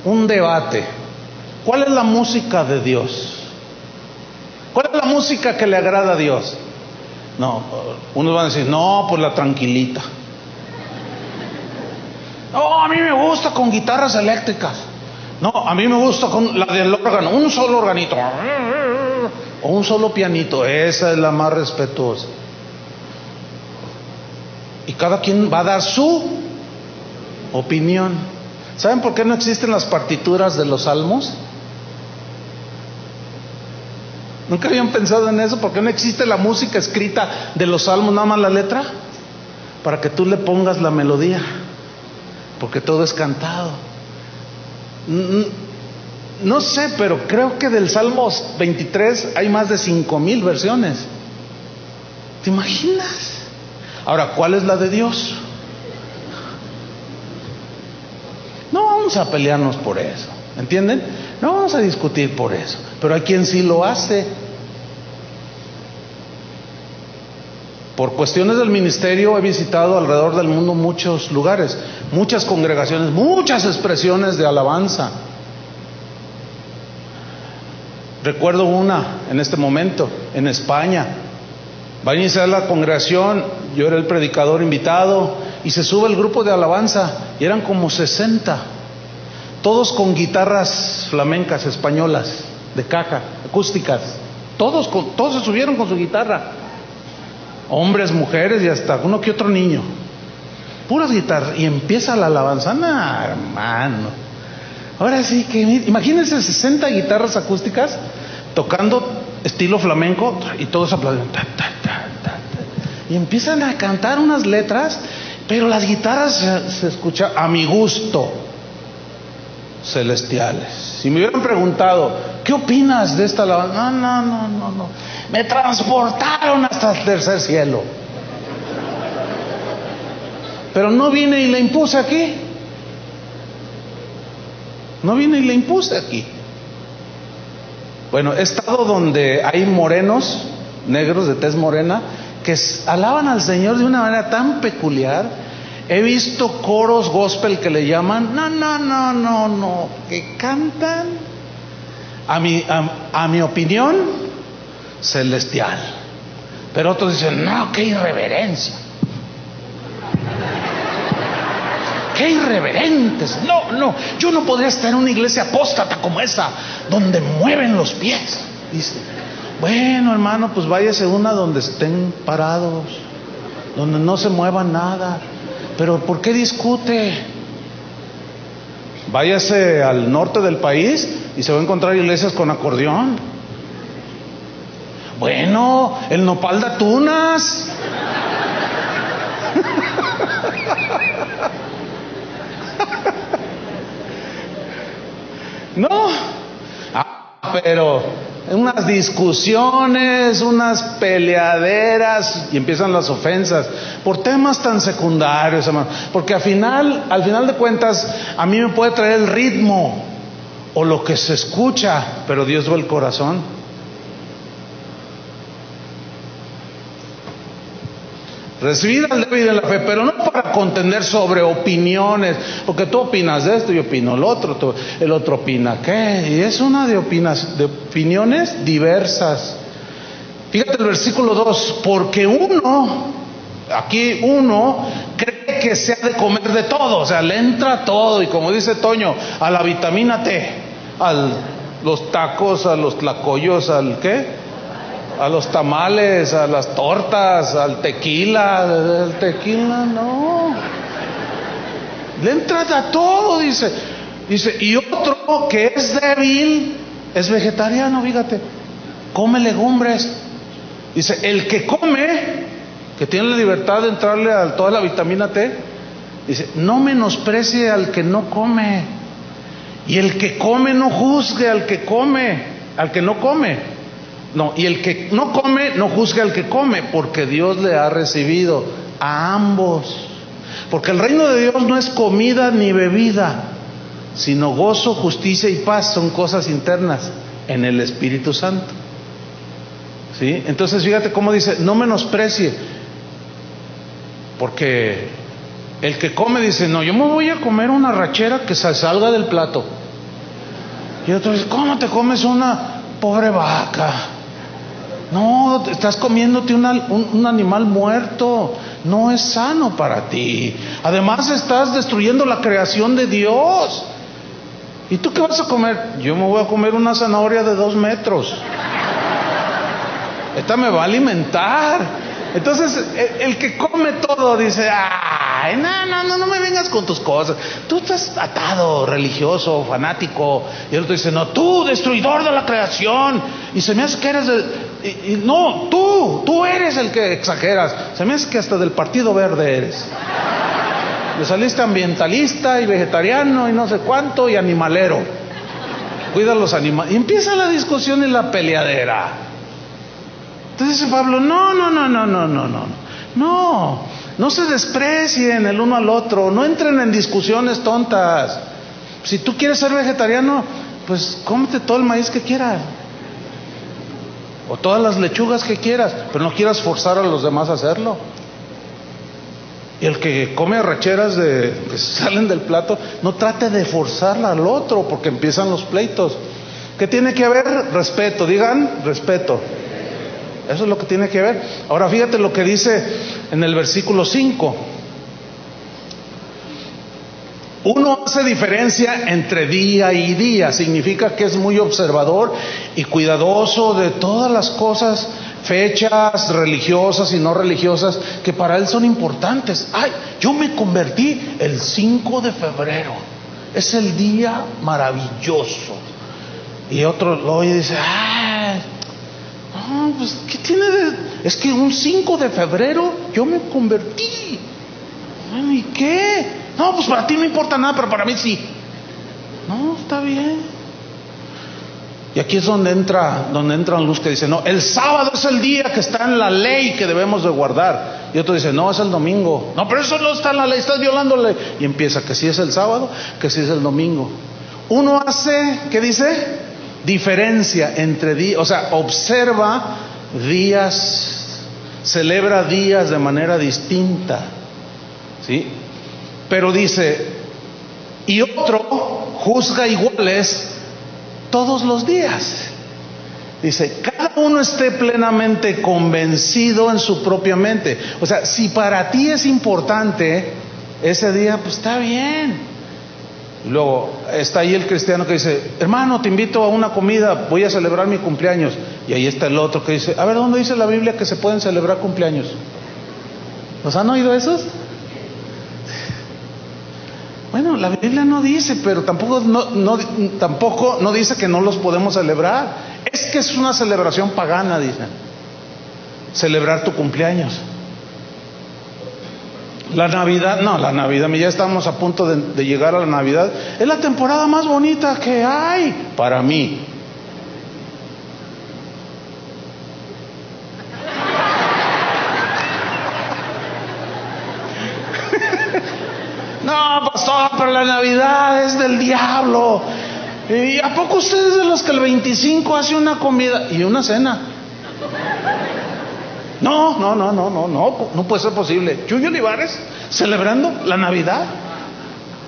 un debate. ¿Cuál es la música de Dios? ¿Cuál es la música que le agrada a Dios? No, unos van a decir, no, pues la tranquilita. No, a mí me gusta con guitarras eléctricas. No, a mí me gusta con la del órgano, un solo organito o un solo pianito, esa es la más respetuosa. Y cada quien va a dar su opinión. ¿Saben por qué no existen las partituras de los salmos? ¿Nunca habían pensado en eso? ¿Por qué no existe la música escrita de los salmos, nada más la letra? Para que tú le pongas la melodía, porque todo es cantado. No sé, pero creo que del Salmo 23 hay más de 5,000 versiones. ¿Te imaginas? Ahora, ¿cuál es la de Dios? No vamos a pelearnos por eso, ¿entienden? No vamos a discutir por eso, pero hay quien sí lo hace. Por cuestiones del ministerio he visitado alrededor del mundo muchos lugares, muchas congregaciones, muchas expresiones de alabanza. Recuerdo una en este momento, en España. Va a iniciar la congregación, yo era el predicador invitado, y se sube el grupo de alabanza, y eran como 60, todos con guitarras flamencas españolas, de caja, acústicas, todos se subieron con su guitarra, hombres, mujeres y hasta uno que otro niño, puras guitarras, y empieza la alabanza. ¡Nah, hermano! Ahora sí que, imagínense 60 guitarras acústicas tocando estilo flamenco y todos aplauden, y empiezan a cantar unas letras, pero las guitarras se escuchan a mi gusto, celestiales. Si me hubieran preguntado, ¿qué opinas de esta alabanza? No, me transportaron hasta el tercer cielo, pero no vine y la impuse aquí. No vine y la impuse aquí. Bueno, he estado donde hay morenos, negros de tez morena, que alaban al Señor de una manera tan peculiar. He visto coros gospel que le llaman, no, que cantan, a mi opinión, celestial. Pero otros dicen, no, qué irreverencia. ¡Qué irreverentes! No, yo no podría estar en una iglesia apóstata como esa, donde mueven los pies. Dice, bueno, hermano, pues váyase a una donde estén parados, donde no se mueva nada. Pero ¿por qué discute? Váyase al norte del país y se va a encontrar iglesias con acordeón. Bueno, el nopal de Tunas. No, pero unas discusiones, unas peleaderas, y empiezan las ofensas por temas tan secundarios, hermano. Porque al final de cuentas, a mí me puede traer el ritmo o lo que se escucha, pero Dios ve el corazón. Recibir al débil en la fe, pero no para contender sobre opiniones, porque tú opinas de esto, yo opino el otro opina qué, y es una de opiniones diversas. Fíjate el versículo 2, porque uno cree que se ha de comer de todo, o sea, le entra todo, y como dice Toño, a la vitamina T, a los tacos, a los tlacoyos, al ¿qué? A los tamales, a las tortas, al tequila. El tequila no. Le entra a todo, dice. Y otro que es débil, es vegetariano, fíjate. Come legumbres. Dice, el que come, que tiene la libertad de entrarle a toda la vitamina T, dice, no menosprecie al que no come. Y el que come no juzgue al que no come. No, y el que no come, no juzga al que come, porque Dios le ha recibido a ambos. Porque el reino de Dios no es comida ni bebida, sino gozo, justicia y paz, son cosas internas en el Espíritu Santo. ¿Sí? Entonces fíjate cómo dice, no menosprecie, porque el que come dice, no, yo me voy a comer una arrachera que se salga del plato. Y otro dice, ¿cómo te comes una pobre vaca? No, estás comiéndote un animal muerto, no es sano para ti. Además estás destruyendo la creación de Dios. ¿Y tú qué vas a comer? Yo me voy a comer una zanahoria de 2 metros. Esta me va a alimentar. Entonces, el que come todo dice, ay, no me vengas con tus cosas. Tú estás atado, religioso, fanático. Y el otro dice, no, tú, destruidor de la creación. Y se me hace que eres no, tú eres el que exageras. Se me hace que hasta del Partido Verde eres. Le saliste ambientalista y vegetariano y no sé cuánto y animalero. Cuida los animales. Y empieza la discusión y la peleadera. Entonces dice Pablo, no se desprecien el uno al otro, no entren en discusiones tontas. Si tú quieres ser vegetariano, pues cómete todo el maíz que quieras, o todas las lechugas que quieras, pero no quieras forzar a los demás a hacerlo. Y el que come arracheras que salen del plato, no trate de forzarla al otro, porque empiezan los pleitos. ¿Qué tiene que haber? Respeto, digan, respeto. Eso es lo que tiene que ver. Ahora fíjate lo que dice en el versículo 5. Uno hace diferencia entre día y día. Significa que es muy observador y cuidadoso de todas las cosas, fechas religiosas y no religiosas, que para él son importantes. Ay, yo me convertí el 5 de febrero. Es el día maravilloso. Y otro lo oye y dice, no, pues, ¿qué tiene de...? Es que un 5 de febrero yo me convertí. ¿Y qué? No, pues para ti no importa nada, pero para mí sí. No, está bien. Y aquí es donde entra luz que dice, no, el sábado es el día que está en la ley que debemos de guardar. Y otro dice, no, es el domingo. No, pero eso no está en la ley, estás violando la ley. Y empieza que sí es el sábado, que sí es el domingo. Uno hace, ¿qué dice? Diferencia entre días, o sea, observa días, celebra días de manera distinta, ¿sí? Pero dice, y otro juzga iguales todos los días. Dice, cada uno esté plenamente convencido en su propia mente. O sea, si para ti es importante ese día, pues está bien. Luego está ahí el cristiano que dice, hermano, te invito a una comida, voy a celebrar mi cumpleaños. Y ahí está el otro que dice, a ver, ¿dónde dice la Biblia que se pueden celebrar cumpleaños? ¿Los han oído esos? Bueno, la Biblia no dice, pero tampoco no dice que no los podemos celebrar. Es que es una celebración pagana, dicen, celebrar tu cumpleaños. La Navidad, ya estamos a punto de llegar a la Navidad. Es la temporada más bonita que hay para mí. No, pastor, pero la Navidad es del diablo. ¿Y a poco ustedes de los que el 25 hace una comida y una cena? No puede ser posible. Yuyo Olivares celebrando la Navidad.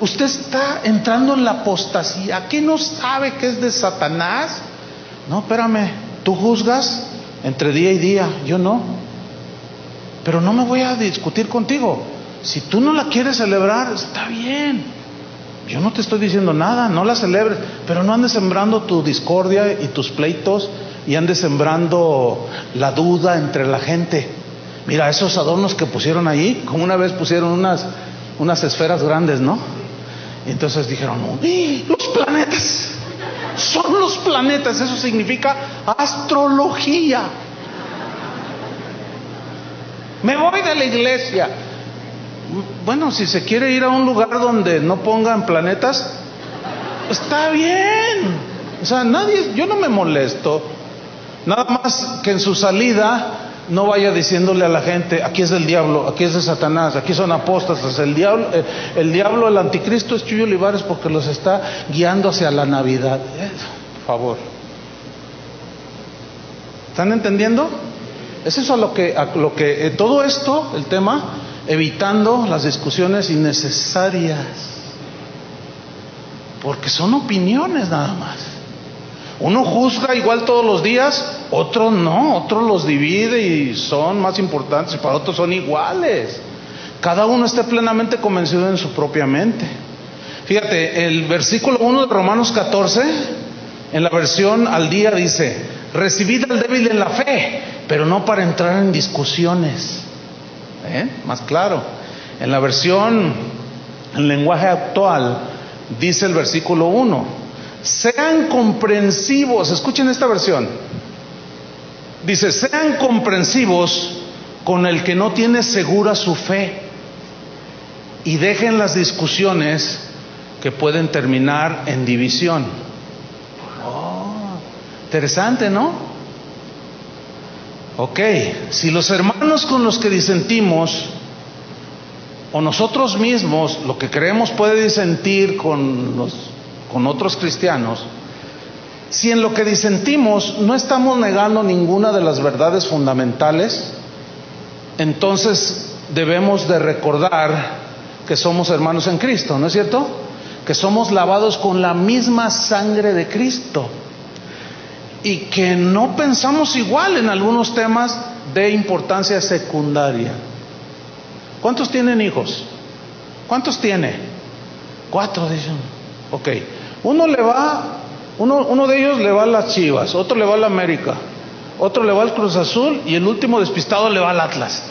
Usted está entrando en la apostasía. ¿Qué no sabe que es de Satanás? No, espérame, tú juzgas entre día y día, yo no. Pero no me voy a discutir contigo. Si tú no la quieres celebrar, está bien. Yo no te estoy diciendo nada, no la celebres, pero no andes sembrando tu discordia y tus pleitos y andes sembrando la duda entre la gente. Mira, esos adornos que pusieron ahí, como una vez pusieron unas esferas grandes, ¿no? Y entonces dijeron, los planetas, son los planetas, eso significa astrología. Me voy de la iglesia. Bueno, si se quiere ir a un lugar donde no pongan planetas, está bien. O sea, yo no me molesto. Nada más que en su salida no vaya diciéndole a la gente, aquí es del diablo, aquí es de Satanás, aquí son apóstatas. El diablo, el anticristo es Chuyo Olivares porque los está guiando hacia la Navidad. Por favor. ¿Están entendiendo? Es eso a lo que todo esto, el tema, evitando las discusiones innecesarias, porque son opiniones nada más. Uno juzga igual todos los días, otro no, otro los divide y son más importantes, y para otros son iguales. Cada uno esté plenamente convencido en su propia mente. Fíjate, el versículo 1 de Romanos 14, en la versión al día dice: recibid al débil en la fe, pero no para entrar en discusiones. Más claro. En la versión, en lenguaje actual, dice el versículo 1: sean comprensivos. Escuchen esta versión. Dice: sean comprensivos con el que no tiene segura su fe, y dejen las discusiones que pueden terminar en división. Interesante, ¿no? Ok, si los hermanos con los que disentimos, o nosotros mismos, lo que creemos puede disentir con otros cristianos, si en lo que disentimos no estamos negando ninguna de las verdades fundamentales, entonces debemos de recordar que somos hermanos en Cristo, ¿no es cierto? Que somos lavados con la misma sangre de Cristo, y que no pensamos igual en algunos temas de importancia secundaria. ¿Cuántos tienen hijos? ¿Cuántos tiene? 4, dicen. Ok. Uno de ellos le va a las Chivas, otro le va a la América, otro le va al Cruz Azul, y el último despistado le va al Atlas.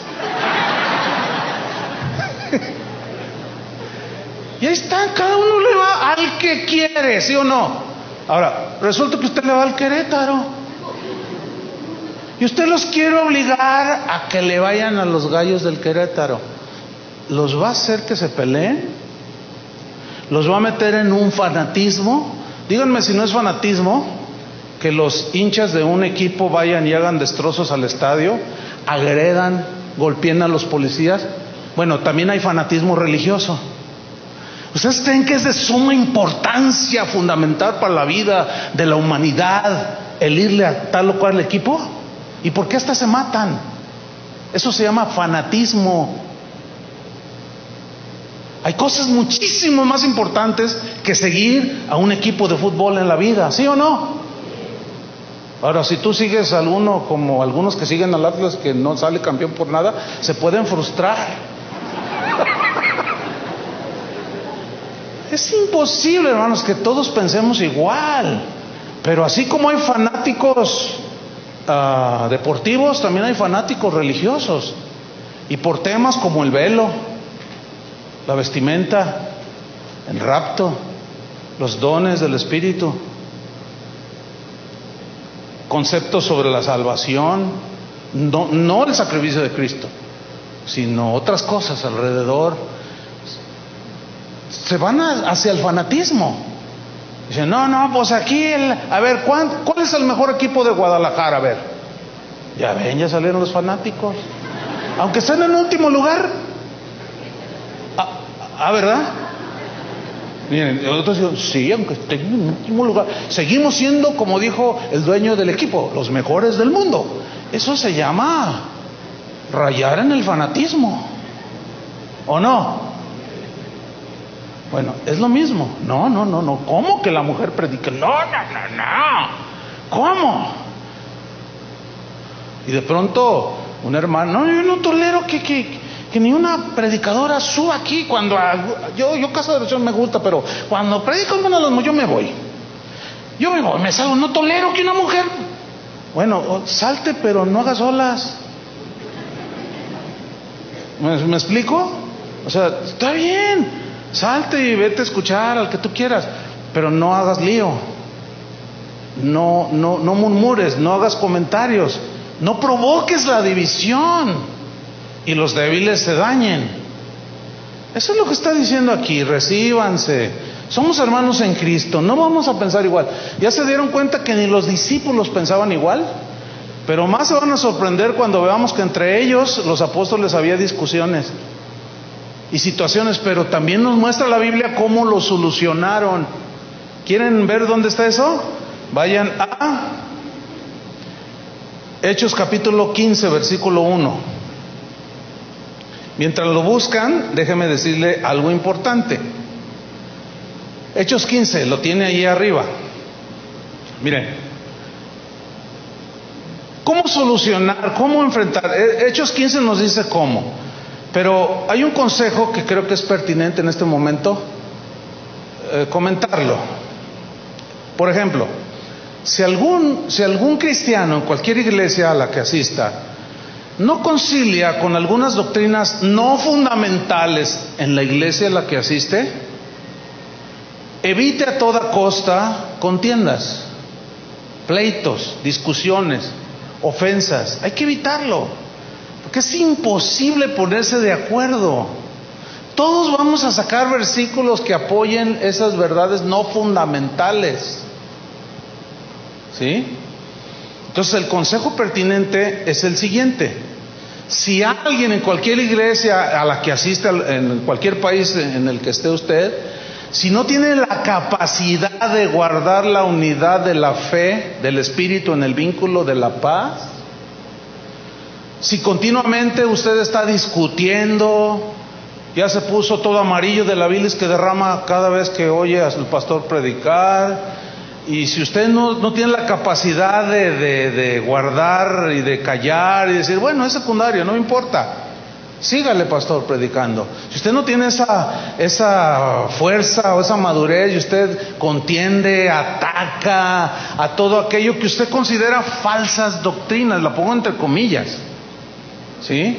Y ahí está, cada uno le va al que quiere, ¿sí o no? Ahora, resulta que usted le va al Querétaro, y usted los quiere obligar a que le vayan a los Gallos del Querétaro. ¿Los va a hacer que se peleen? ¿Los va a meter en un fanatismo? Díganme si no es fanatismo que los hinchas de un equipo vayan y hagan destrozos al estadio, agredan, golpeen a los policías. Bueno, también hay fanatismo religioso. ¿Ustedes creen que es de suma importancia fundamental para la vida de la humanidad el irle a tal o cual equipo? ¿Y por qué hasta se matan? Eso se llama fanatismo. Hay cosas muchísimo más importantes que seguir a un equipo de fútbol en la vida, ¿sí o no? Ahora, si tú sigues a alguno como algunos que siguen al Atlas, que no sale campeón por nada, se pueden frustrar. Es imposible, hermanos, que todos pensemos igual. Pero así como hay fanáticos deportivos, también hay fanáticos religiosos. Y por temas como el velo, la vestimenta, el rapto, los dones del Espíritu, conceptos sobre la salvación, no el sacrificio de Cristo, sino otras cosas alrededor, se van hacia el fanatismo. Dicen: no, pues aquí a ver, ¿cuál es el mejor equipo de Guadalajara? A ver, ya ven, ya salieron los fanáticos, aunque estén en último lugar. ¿Verdad? Miren, otros dicen: sí, aunque estén en último lugar, seguimos siendo, como dijo el dueño del equipo, los mejores del mundo. Eso se llama rayar en el fanatismo, ¿o no? Bueno, es lo mismo. No. ¿Cómo que la mujer predica? No. ¿Cómo? Y de pronto un hermano: no, yo no tolero que ni una predicadora suba aquí. Cuando yo casa de oración me gusta, pero cuando predican, bueno, yo me voy, me salgo. No tolero que una mujer. Bueno, salte, pero no hagas olas. ¿Me explico? O sea, está bien, salte y vete a escuchar al que tú quieras, pero no hagas lío, no murmures, no hagas comentarios, no provoques la división y los débiles se dañen. Eso es lo que está diciendo aquí. Recíbanse, somos hermanos en Cristo, no vamos a pensar igual. ¿Ya se dieron cuenta que ni los discípulos pensaban igual? Pero más se van a sorprender cuando veamos que entre ellos, los apóstoles, había discusiones y situaciones, pero también nos muestra la Biblia cómo lo solucionaron. ¿Quieren ver dónde está eso? Vayan a Hechos capítulo 15, versículo 1. Mientras lo buscan, déjeme decirle algo importante. Hechos 15, lo tiene ahí arriba. Miren, ¿cómo solucionar? ¿Cómo enfrentar? Hechos 15 nos dice cómo. Pero hay un consejo que creo que es pertinente en este momento. comentarlo. Por ejemplo, si algún cristiano en cualquier iglesia a la que asista no concilia con algunas doctrinas no fundamentales en la iglesia a la que asiste, evite a toda costa contiendas, pleitos, discusiones, ofensas. Hay que evitarlo, porque es imposible ponerse de acuerdo. Todos vamos a sacar versículos que apoyen esas verdades no fundamentales, ¿sí? Entonces el consejo pertinente es el siguiente: si alguien en cualquier iglesia a la que asiste, en cualquier país en el que esté usted, si no tiene la capacidad de guardar la unidad de la fe, del espíritu en el vínculo de la paz, si continuamente usted está discutiendo, ya se puso todo amarillo de la bilis que derrama cada vez que oye al pastor predicar, y si usted no tiene la capacidad de guardar y de callar y decir, bueno, es secundario, no me importa, sígale pastor predicando. Si usted no tiene esa fuerza o esa madurez y usted contiende, ataca a todo aquello que usted considera falsas doctrinas, la pongo entre comillas, ¿sí?,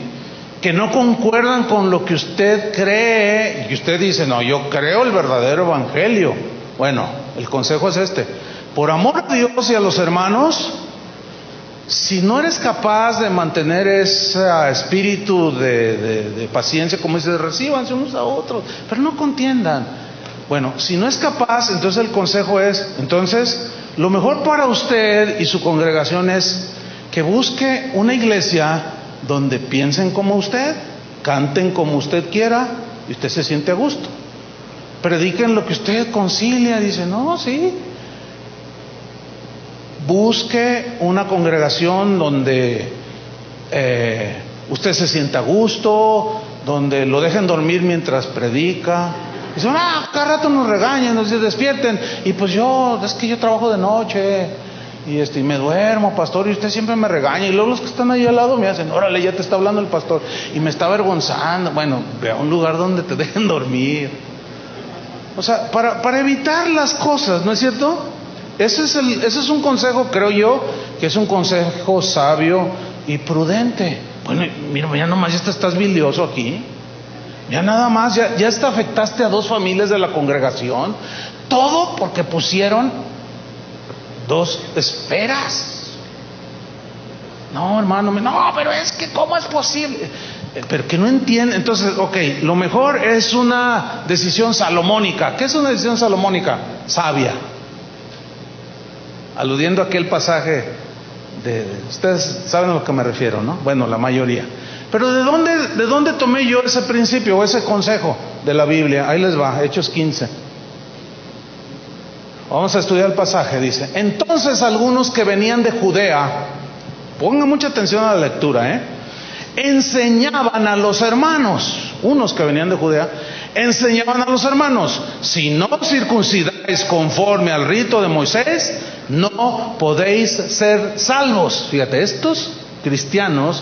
que no concuerdan con lo que usted cree, y que usted dice, no, yo creo el verdadero evangelio. Bueno, el consejo es este: por amor a Dios y a los hermanos, si no eres capaz de mantener ese espíritu de paciencia, como dice, recíbanse unos a otros, pero no contiendan. Bueno, si no es capaz, entonces el consejo es, entonces, lo mejor para usted y su congregación es que busque una iglesia donde piensen como usted, canten como usted quiera y usted se siente a gusto. Prediquen lo que usted concilia, dice, no, sí. Busque una congregación donde usted se sienta a gusto, donde lo dejen dormir mientras predica. Dicen, cada rato nos regañan, nos despierten, y pues es que yo trabajo de noche y me duermo, pastor, y usted siempre me regaña, y luego los que están ahí al lado me hacen, órale, ya te está hablando el pastor, y me está avergonzando. Bueno, ve a un lugar donde te dejen dormir. O sea, para evitar las cosas, ¿no es cierto? Ese es un consejo, creo yo, que es un consejo sabio y prudente. Bueno, mira, ya nomás ya estás bilioso aquí. Ya nada más, ya hasta afectaste a 2 familias de la congregación. Todo porque pusieron 2 esferas. No, hermano, no, pero es que ¿cómo es posible? Pero que no entiende. Entonces, lo mejor es una decisión salomónica. ¿Qué es una decisión salomónica? Sabia. Aludiendo a aquel pasaje ustedes saben a lo que me refiero, ¿no? Bueno, la mayoría. Pero ¿de dónde tomé yo ese principio o ese consejo de la Biblia? Ahí les va, Hechos 15. Vamos a estudiar el pasaje, dice: entonces algunos que venían de Judea, pongan mucha atención a la lectura, enseñaban a los hermanos, unos que venían de Judea, enseñaban a los hermanos, si no circuncidáis conforme al rito de Moisés, no podéis ser salvos. Fíjate, estos cristianos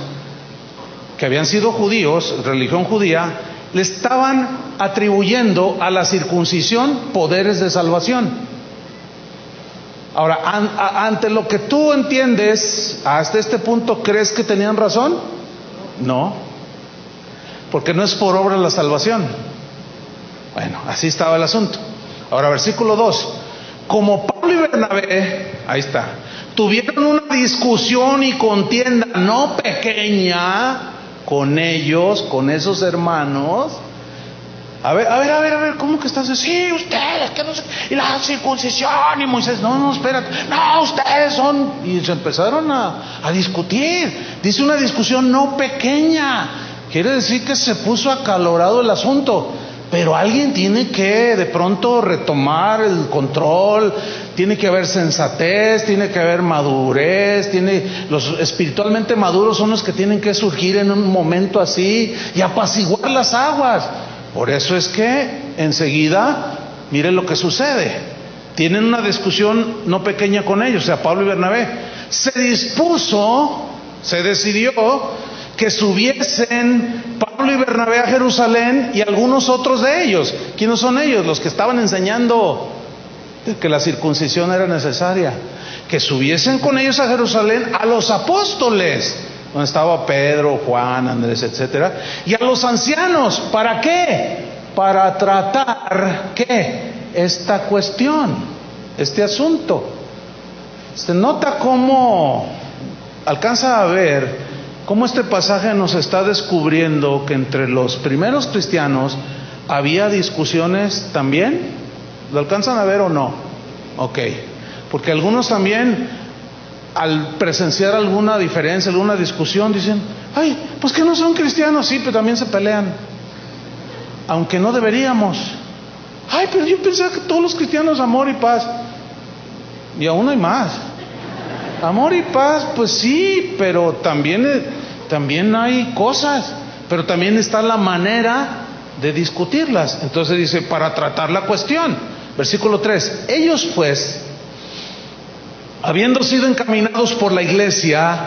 que habían sido judíos, religión judía, le estaban atribuyendo a la circuncisión poderes de salvación. Ahora, ante lo que tú entiendes, hasta este punto, ¿crees que tenían razón? No, porque no es por obra la salvación. Bueno, así estaba el asunto. Ahora, versículo 2. Como Pablo y Bernabé, ahí está, tuvieron una discusión y contienda no pequeña con ellos, con esos hermanos. A ver, ¿cómo que estás? Sí, ustedes, que no sé, y la circuncisión, y Moisés, no, espérate, no, ustedes son, y se empezaron a discutir. Dice una discusión no pequeña, quiere decir que se puso acalorado el asunto, pero alguien tiene que de pronto retomar el control, tiene que haber sensatez, tiene que haber madurez, los espiritualmente maduros son los que tienen que surgir en un momento así y apaciguar las aguas. Por eso es que enseguida, miren lo que sucede. Tienen una discusión no pequeña con ellos, o sea, Pablo y Bernabé. Se decidió que que subiesen Pablo y Bernabé a Jerusalén y algunos otros de ellos. ¿Quiénes son ellos? Los que estaban enseñando que la circuncisión era necesaria. Que subiesen con ellos a Jerusalén a los apóstoles, donde estaba Pedro, Juan, Andrés, etcétera, y a los ancianos. ¿Para qué? Para tratar, ¿qué? Esta cuestión, este asunto. Se nota cómo, alcanza a ver cómo este pasaje nos está descubriendo que entre los primeros cristianos había discusiones también. ¿Lo alcanzan a ver o no? Ok, porque algunos también, al presenciar alguna diferencia, alguna discusión, dicen: ay, pues que no son cristianos. Sí, pero también se pelean, aunque no deberíamos. Ay, pero yo pensaba que todos los cristianos amor y paz. Y aún hay más. Amor y paz, pues sí, pero también hay cosas, pero también está la manera de discutirlas. Entonces dice, para tratar la cuestión. Versículo 3, ellos pues, habiendo sido encaminados por la iglesia,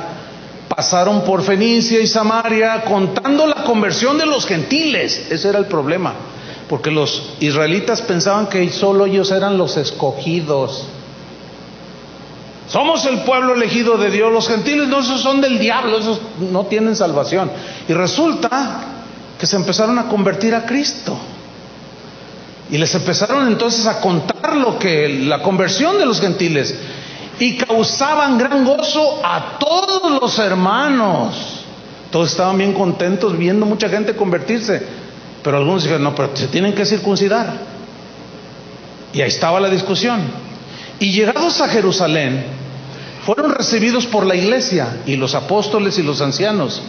pasaron por Fenicia y Samaria, contando la conversión de los gentiles. Ese era el problema, porque los israelitas pensaban que solo ellos eran los escogidos. Somos el pueblo elegido de Dios. Los gentiles no, esos son del diablo, esos no tienen salvación. Y resulta que se empezaron a convertir a Cristo. Y les empezaron entonces a contar la conversión de los gentiles. Y causaban gran gozo a todos los hermanos. Todos estaban bien contentos viendo mucha gente convertirse. Pero algunos dijeron, no, pero se tienen que circuncidar. Y ahí estaba la discusión. Y llegados a Jerusalén, fueron recibidos por la iglesia y los apóstoles y los ancianos,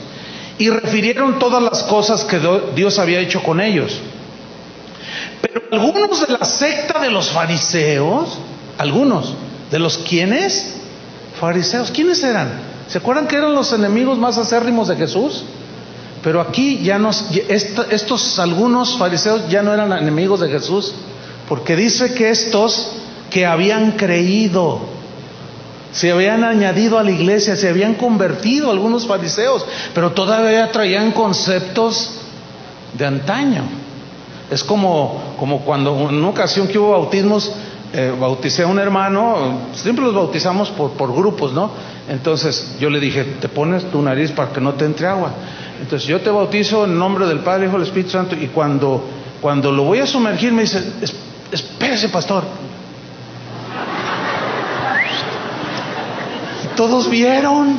y refirieron todas las cosas que Dios había hecho con ellos. Pero algunos de la secta de los fariseos, algunos de los ¿quiénes? Fariseos. ¿Quiénes eran? ¿Se acuerdan que eran los enemigos más acérrimos de Jesús? Pero aquí estos algunos fariseos ya no eran enemigos de Jesús, porque dice que estos que habían creído, se habían añadido a la iglesia, se habían convertido algunos fariseos, pero todavía traían conceptos de antaño. Es como cuando en una ocasión que hubo bautismos, bauticé a un hermano, siempre los bautizamos por grupos, ¿no? Entonces yo le dije, te pones tu nariz para que no te entre agua. Entonces yo te bautizo en nombre del Padre, Hijo y del Espíritu Santo, y cuando lo voy a sumergir me dice, espérese, pastor. Todos vieron,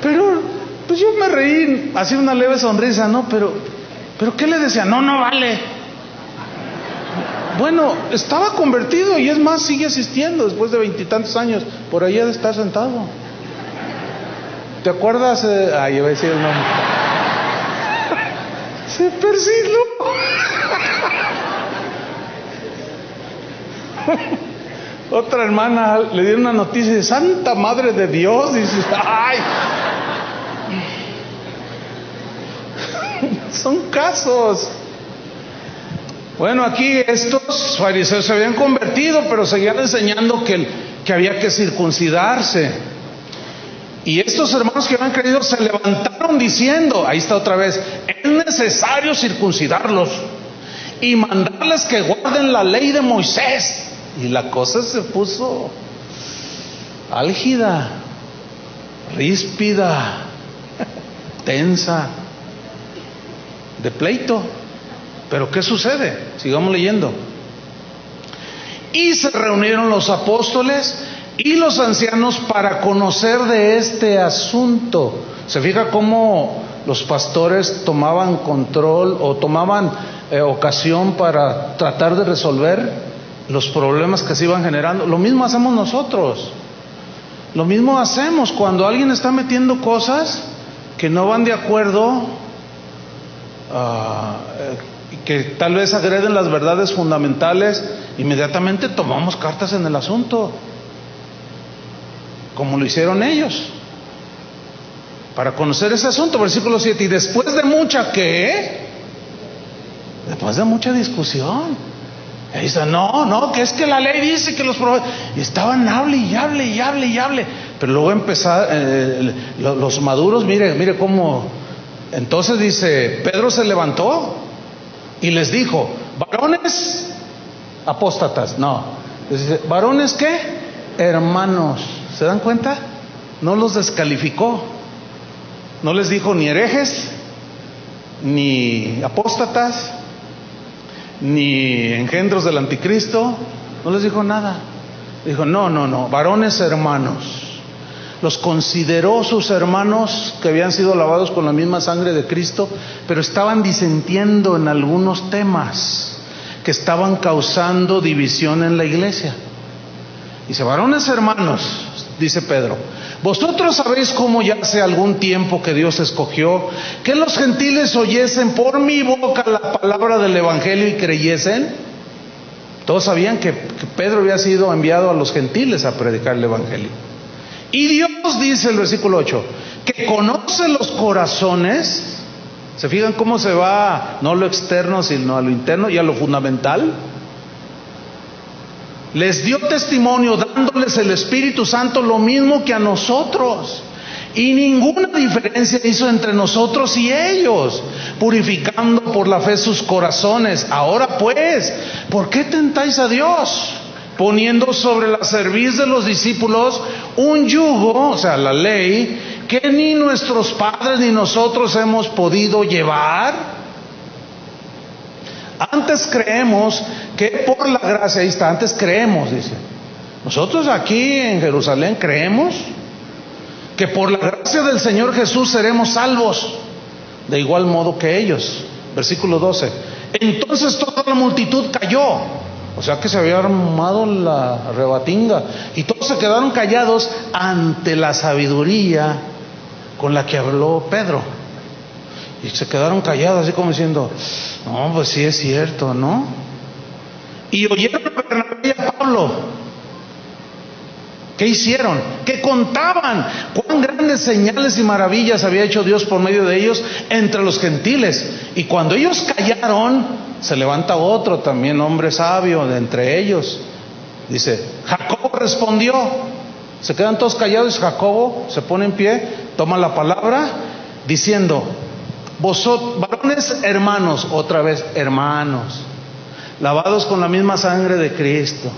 pero pues yo me reí, hacía una leve sonrisa, ¿no? Pero ¿qué le decía? No vale. Bueno, estaba convertido y es más, sigue asistiendo después de 20 y tantos años, por ahí ha de estar sentado. ¿Te acuerdas? Yo iba a decir el nombre. Se persignó. Otra hermana le dieron una noticia de Santa Madre de Dios, y dice, ¡ay! Son casos. Bueno, aquí estos fariseos se habían convertido, pero seguían enseñando que había que circuncidarse. Y estos hermanos que habían creído se levantaron diciendo, ahí está otra vez, es necesario circuncidarlos y mandarles que guarden la ley de Moisés. Y la cosa se puso álgida, ríspida, tensa, de pleito. Pero ¿qué sucede? Sigamos leyendo. Y se reunieron los apóstoles y los ancianos para conocer de este asunto. ¿Se fija cómo los pastores tomaban control o tomaban ocasión para tratar de resolver los problemas que se iban generando? Lo mismo hacemos nosotros. Lo mismo hacemos cuando alguien está metiendo cosas que no van de acuerdo, que tal vez agreden las verdades fundamentales. Inmediatamente tomamos cartas en el asunto, como lo hicieron ellos, para conocer ese asunto. Versículo 7, y después de mucha discusión, y dice, no, que es que la ley dice que los profetas, y estaban hable y hable. Pero luego los maduros, mire cómo. Entonces dice, Pedro se levantó y les dijo, varones apóstatas, no, dice, varones ¿qué? Hermanos. ¿Se dan cuenta? No los descalificó, no les dijo ni herejes, ni apóstatas, ni engendros del anticristo, no les dijo nada. Dijo, no, varones hermanos. Los consideró sus hermanos que habían sido lavados con la misma sangre de Cristo, pero estaban disentiendo en algunos temas que estaban causando división en la iglesia. Dice, varones hermanos, dice Pedro, vosotros sabéis cómo ya hace algún tiempo que Dios escogió que los gentiles oyesen por mi boca la palabra del evangelio y creyesen. Todos sabían que Pedro había sido enviado a los gentiles a predicar el evangelio. Y Dios, dice el versículo 8, que conoce los corazones. ¿Se fijan cómo se va no a lo externo sino a lo interno y a lo fundamental? Les dio testimonio dándoles el Espíritu Santo lo mismo que a nosotros, y ninguna diferencia hizo entre nosotros y ellos, purificando por la fe sus corazones. Ahora pues, ¿por qué tentáis a Dios? Poniendo sobre la cerviz de los discípulos un yugo, o sea, la ley, que ni nuestros padres ni nosotros hemos podido llevar. Antes creemos que por la gracia, ahí está, antes creemos, dice. Nosotros aquí en Jerusalén creemos que por la gracia del Señor Jesús seremos salvos, de igual modo que ellos. Versículo 12. Entonces toda la multitud cayó. O sea que se había armado la rebatinga y todos se quedaron callados ante la sabiduría con la que habló Pedro. Y se quedaron callados así como diciendo, no, pues sí es cierto, ¿no? Y oyeron a Bernabé y a Pablo. ¿Qué hicieron? Que contaban cuán grandes señales y maravillas había hecho Dios por medio de ellos entre los gentiles. Y cuando ellos callaron, se levanta otro también hombre sabio de entre ellos. Dice, Jacobo respondió. Se quedan todos callados y Jacobo se pone en pie, toma la palabra diciendo, vosotros, varones hermanos, otra vez hermanos, lavados con la misma sangre de Cristo,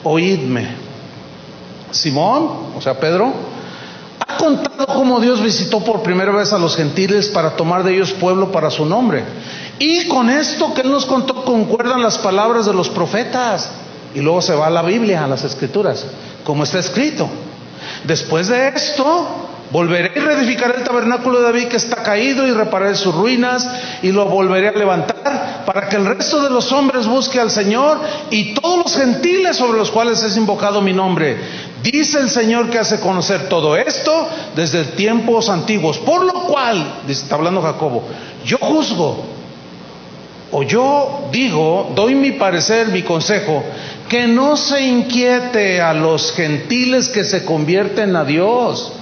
oídme. Simón, o sea Pedro, ha contado cómo Dios visitó por primera vez a los gentiles para tomar de ellos pueblo para su nombre. Y con esto que él nos contó concuerdan las palabras de los profetas. Y luego se va a la Biblia, a las Escrituras, como está escrito. Después de esto, volveré y reedificaré el tabernáculo de David que está caído y repararé sus ruinas y lo volveré a levantar para que el resto de los hombres busque al Señor y todos los gentiles sobre los cuales es invocado mi nombre. Dice el Señor que hace conocer todo esto desde tiempos antiguos. Por lo cual, está hablando Jacobo, yo juzgo, o yo digo, doy mi parecer, mi consejo, que no se inquiete a los gentiles que se convierten a Dios,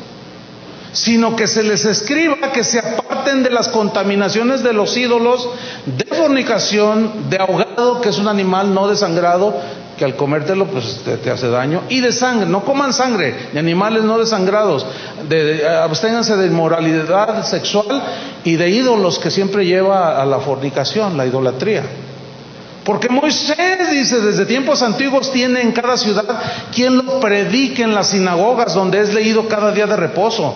sino que se les escriba que se aparten de las contaminaciones de los ídolos, de fornicación, de ahogado, que es un animal no desangrado, que al comértelo pues te hace daño, y de sangre. No coman sangre de animales no desangrados, absténganse de inmoralidad sexual y de ídolos, que siempre lleva a la fornicación, la idolatría. Porque Moisés dice, desde tiempos antiguos tiene en cada ciudad quien lo predique en las sinagogas, donde es leído cada día de reposo.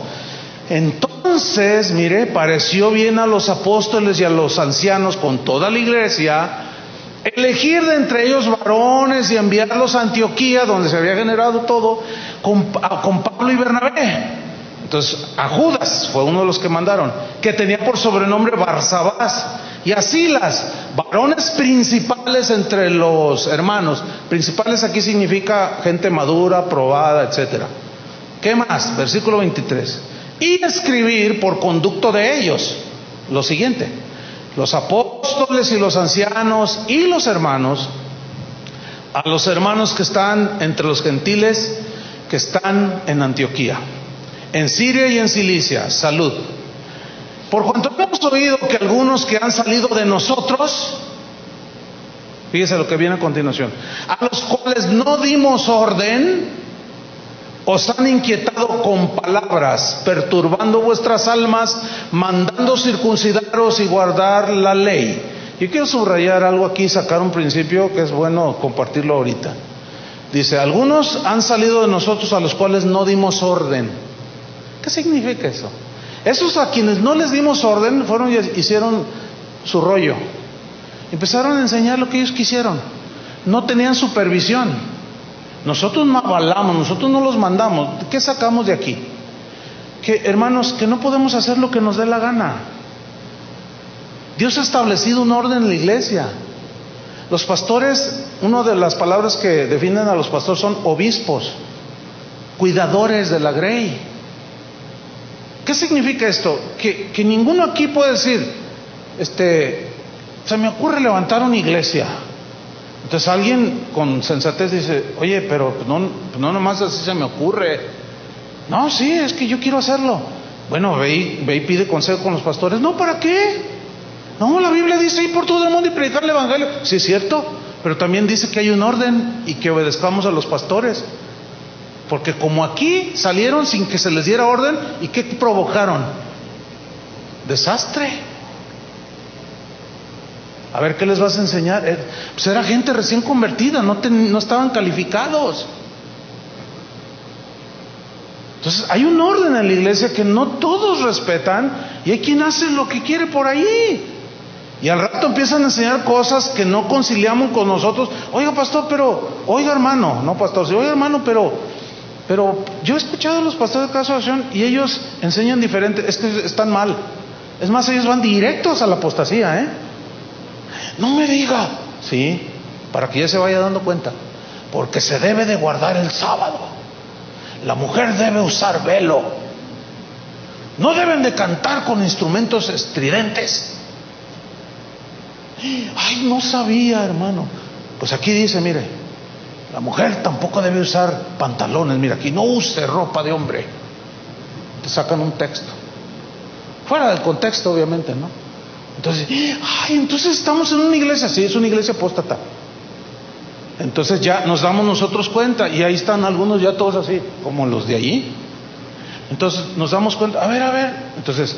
Entonces, mire, pareció bien a los apóstoles y a los ancianos con toda la iglesia elegir de entre ellos varones y enviarlos a Antioquía, donde se había generado todo, con Pablo y Bernabé. Entonces a Judas fue uno de los que mandaron, que tenía por sobrenombre Barsabás, y a Silas, varones principales entre los hermanos. Principales aquí significa gente madura, probada, etcétera. ¿Qué más? Versículo 23. Y escribir por conducto de ellos lo siguiente: los apóstoles y los ancianos y los hermanos, a los hermanos que están entre los gentiles que están en Antioquía, en Siria y en Cilicia, salud. Por cuanto hemos oído que algunos que han salido de nosotros, fíjese lo que viene a continuación, a los cuales no dimos orden, os han inquietado con palabras, perturbando vuestras almas, mandando circuncidaros y guardar la ley. Yo quiero subrayar algo aquí, sacar un principio que es bueno compartirlo ahorita. Dice, algunos han salido de nosotros a los cuales no dimos orden. ¿Qué significa eso? Esos a quienes no les dimos orden fueron y hicieron su rollo. Empezaron a enseñar lo que ellos quisieron. No tenían supervisión. Nosotros no avalamos, nosotros no los mandamos. ¿Qué sacamos de aquí? Que, hermanos, que no podemos hacer lo que nos dé la gana. Dios ha establecido un orden en la iglesia. Los pastores, una de las palabras que definen a los pastores son obispos, cuidadores de la grey. ¿Qué significa esto? Que ninguno aquí puede decir, se me ocurre levantar una iglesia. Entonces alguien con sensatez dice, oye, pero no nomás así se me ocurre. No, sí, es que yo quiero hacerlo. Bueno, ve y pide consejo con los pastores. No, ¿para qué? No, la Biblia dice ir por todo el mundo y predicar el evangelio. Sí, es cierto, pero también dice que hay un orden y que obedezcamos a los pastores. Porque como aquí salieron sin que se les diera orden, ¿y qué provocaron? Desastre. A ver, ¿qué les vas a enseñar? Pues era gente recién convertida, no estaban calificados. Entonces hay un orden en la iglesia que no todos respetan y hay quien hace lo que quiere por ahí. Y al rato empiezan a enseñar cosas que no conciliamos con nosotros. Oiga, pastor, oiga, hermano, no pastor, sí, oiga, hermano, pero yo he escuchado a los pastores de Casa de Oración y ellos enseñan diferente. Es que están mal. Es más, ellos van directos a la apostasía, No me diga. Sí, para que ya se vaya dando cuenta. Porque se debe de guardar el sábado. La mujer debe usar velo. No deben de cantar con instrumentos estridentes. Ay, no sabía, hermano. Pues aquí dice, mire, la mujer tampoco debe usar pantalones. Mira, aquí no use ropa de hombre. Te sacan un texto. Fuera del contexto, obviamente, ¿no? Entonces estamos en una iglesia. Sí, es una iglesia apóstata. Entonces ya nos damos nosotros cuenta. Y ahí están algunos ya todos así, como los de allí. Entonces nos damos cuenta. A ver. Entonces,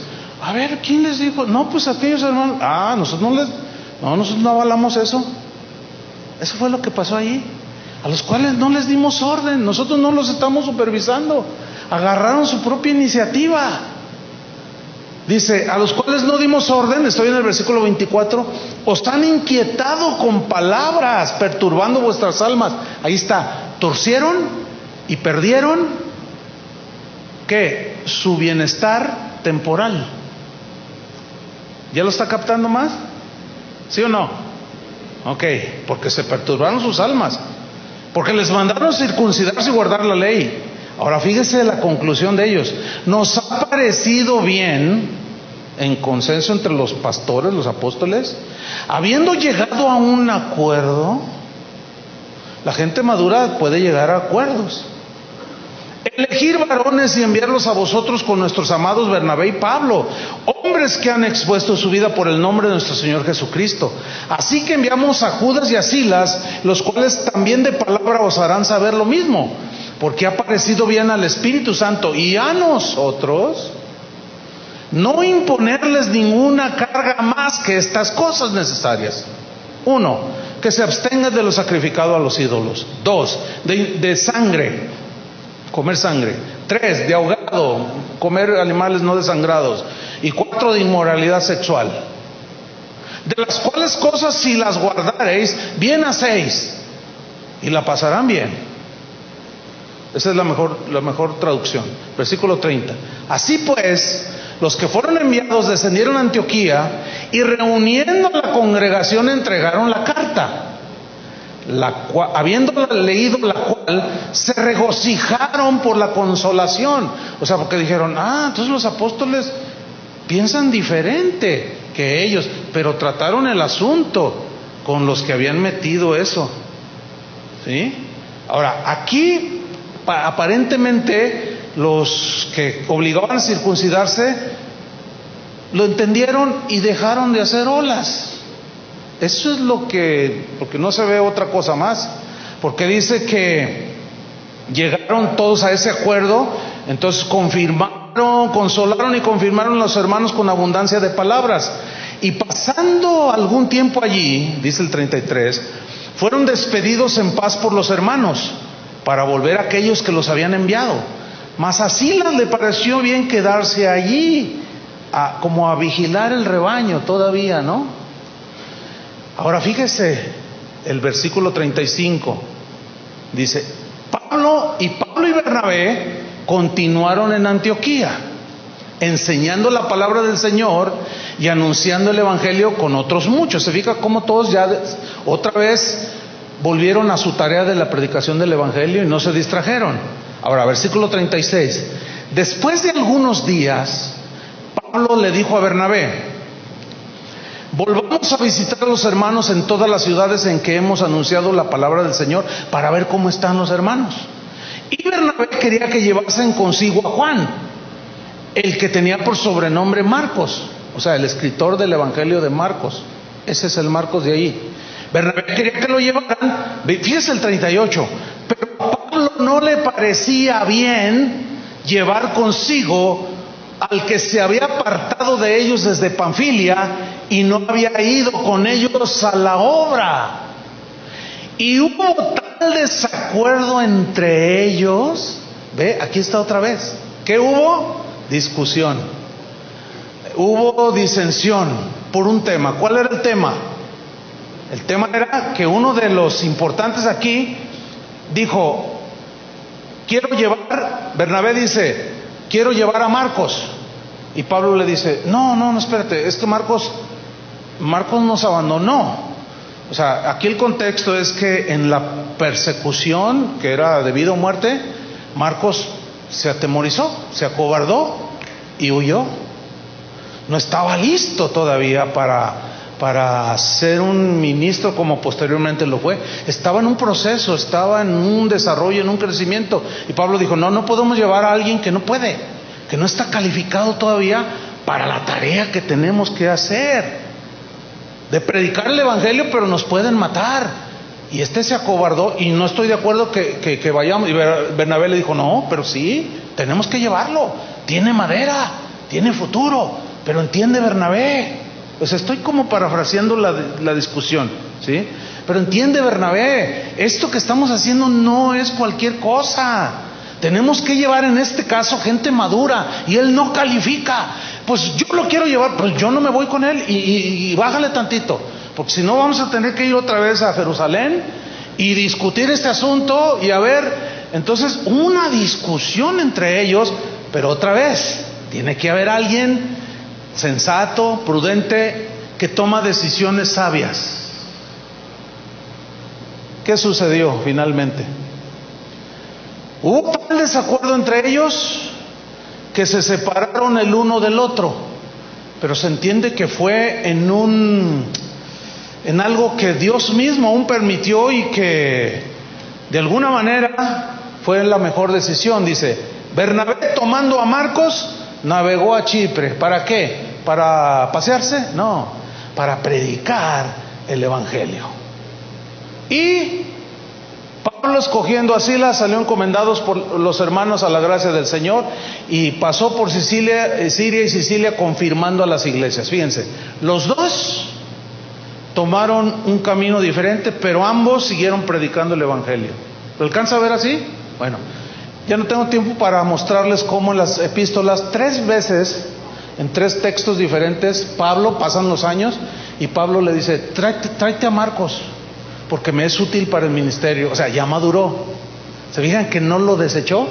¿quién les dijo? No, pues aquellos hermanos. Nosotros no avalamos eso. Eso fue lo que pasó ahí. A los cuales no les dimos orden. Nosotros no los estamos supervisando. Agarraron su propia iniciativa. Dice, a los cuales no dimos orden, estoy en el versículo 24, os han inquietado con palabras, perturbando vuestras almas. Ahí está, torcieron y perdieron, ¿qué? Su bienestar temporal. ¿Ya lo está captando más? ¿Sí o no? Ok, porque se perturbaron sus almas, porque les mandaron circuncidarse y guardar la ley. Ahora fíjese la conclusión de ellos. Nos ha parecido bien, en consenso entre los pastores, los apóstoles, habiendo llegado a un acuerdo. La gente madura puede llegar a acuerdos. Elegir varones y enviarlos a vosotros con nuestros amados Bernabé y Pablo, hombres que han expuesto su vida por el nombre de nuestro Señor Jesucristo. Así que enviamos a Judas y a Silas, los cuales también de palabra os harán saber lo mismo, porque ha parecido bien al Espíritu Santo y a nosotros no imponerles ninguna carga más que estas cosas necesarias. 1, que se abstengan de lo sacrificado a los ídolos. 2, de sangre, comer sangre. 3, de ahogado, comer animales no desangrados. Y 4, de inmoralidad sexual. De las cuales cosas, si las guardareis, bien hacéis y la pasarán bien. Esa es la mejor traducción. Versículo 30. Así pues, los que fueron enviados descendieron a Antioquía y reuniendo a la congregación entregaron la carta, habiéndola leído, la cual se regocijaron por la consolación. O sea, porque dijeron, entonces los apóstoles piensan diferente que ellos, pero trataron el asunto con los que habían metido eso. ¿Sí? Ahora, aquí aparentemente los que obligaban a circuncidarse lo entendieron y dejaron de hacer olas. Eso es lo que, porque no se ve otra cosa más, porque dice que Llegaron todos a ese acuerdo, entonces consolaron y confirmaron a los hermanos con abundancia de palabras. Y pasando algún tiempo allí, dice el 33, fueron despedidos en paz por los hermanos, para volver a aquellos que los habían enviado. Mas a Silas le pareció bien quedarse allí, como a vigilar el rebaño todavía, ¿no? Ahora fíjese, el versículo 35 dice: Pablo y Bernabé continuaron en Antioquía, enseñando la palabra del Señor y anunciando el evangelio con otros muchos. Se fija cómo todos ya otra vez volvieron a su tarea de la predicación del evangelio y no se distrajeron. Ahora, versículo 36. Después de algunos días, Pablo le dijo a Bernabé: volvamos a visitar a los hermanos en todas las ciudades en que hemos anunciado la palabra del Señor, para ver cómo están los hermanos. Y Bernabé quería que llevasen consigo a Juan, el que tenía por sobrenombre Marcos, o sea, el escritor del evangelio de Marcos. Ese es el Marcos de ahí. Bernabé quería que lo llevaran. Fíjese el 38. Pero a Pablo no le parecía bien llevar consigo al que se había apartado de ellos desde Panfilia y no había ido con ellos a la obra. Y hubo tal desacuerdo entre ellos. Ve, aquí está otra vez. ¿Qué hubo? Discusión. Hubo disensión por un tema. ¿Cuál era el tema? El tema era que uno de los importantes aquí dijo: Bernabé dice, quiero llevar a Marcos. Y Pablo le dice, no, espérate, es que Marcos nos abandonó. O sea, aquí el contexto es que en la persecución, que era de vida o muerte, Marcos se atemorizó, se acobardó y huyó. No estaba listo todavía para ser un ministro como posteriormente lo fue. Estaba en un proceso, estaba en un desarrollo, en un crecimiento. Y Pablo dijo, no podemos llevar a alguien que no puede, que no está calificado todavía para la tarea que tenemos que hacer, de predicar el evangelio, pero nos pueden matar. Y se acobardó, y no estoy de acuerdo que vayamos. Y Bernabé le dijo, no, pero sí, tenemos que llevarlo, tiene madera, tiene futuro. Pero entiende, Bernabé, pues estoy como parafraseando la discusión, ¿sí? Pero entiende, Bernabé, esto que estamos haciendo no es cualquier cosa. Tenemos que llevar en este caso gente madura, y él no califica. Pues yo lo quiero llevar, pues yo no me voy con él, y bájale tantito, porque si no vamos a tener que ir otra vez a Jerusalén y discutir este asunto y a ver. Entonces, una discusión entre ellos, pero otra vez tiene que haber alguien sensato, prudente, que toma decisiones sabias. ¿Qué sucedió finalmente? Hubo tal desacuerdo entre ellos que se separaron el uno del otro, pero se entiende que fue en algo que Dios mismo aún permitió y que de alguna manera fue la mejor decisión. Dice, Bernabé, tomando a Marcos, navegó a Chipre. ¿Para qué? ¿Para pasearse? No, para predicar el evangelio. Y Pablo, escogiendo a Silas, salió encomendados por los hermanos a la gracia del Señor, y pasó por Siria y Sicilia, confirmando a las iglesias. Fíjense, los dos tomaron un camino diferente, pero ambos siguieron predicando el evangelio. ¿Lo alcanza a ver así? Bueno, ya no tengo tiempo para mostrarles cómo en las epístolas 3 veces, en 3 textos diferentes, pasan los años y Pablo le dice, tráete a Marcos, porque me es útil para el ministerio. O sea, ya maduró. ¿Se fijan que no lo desechó?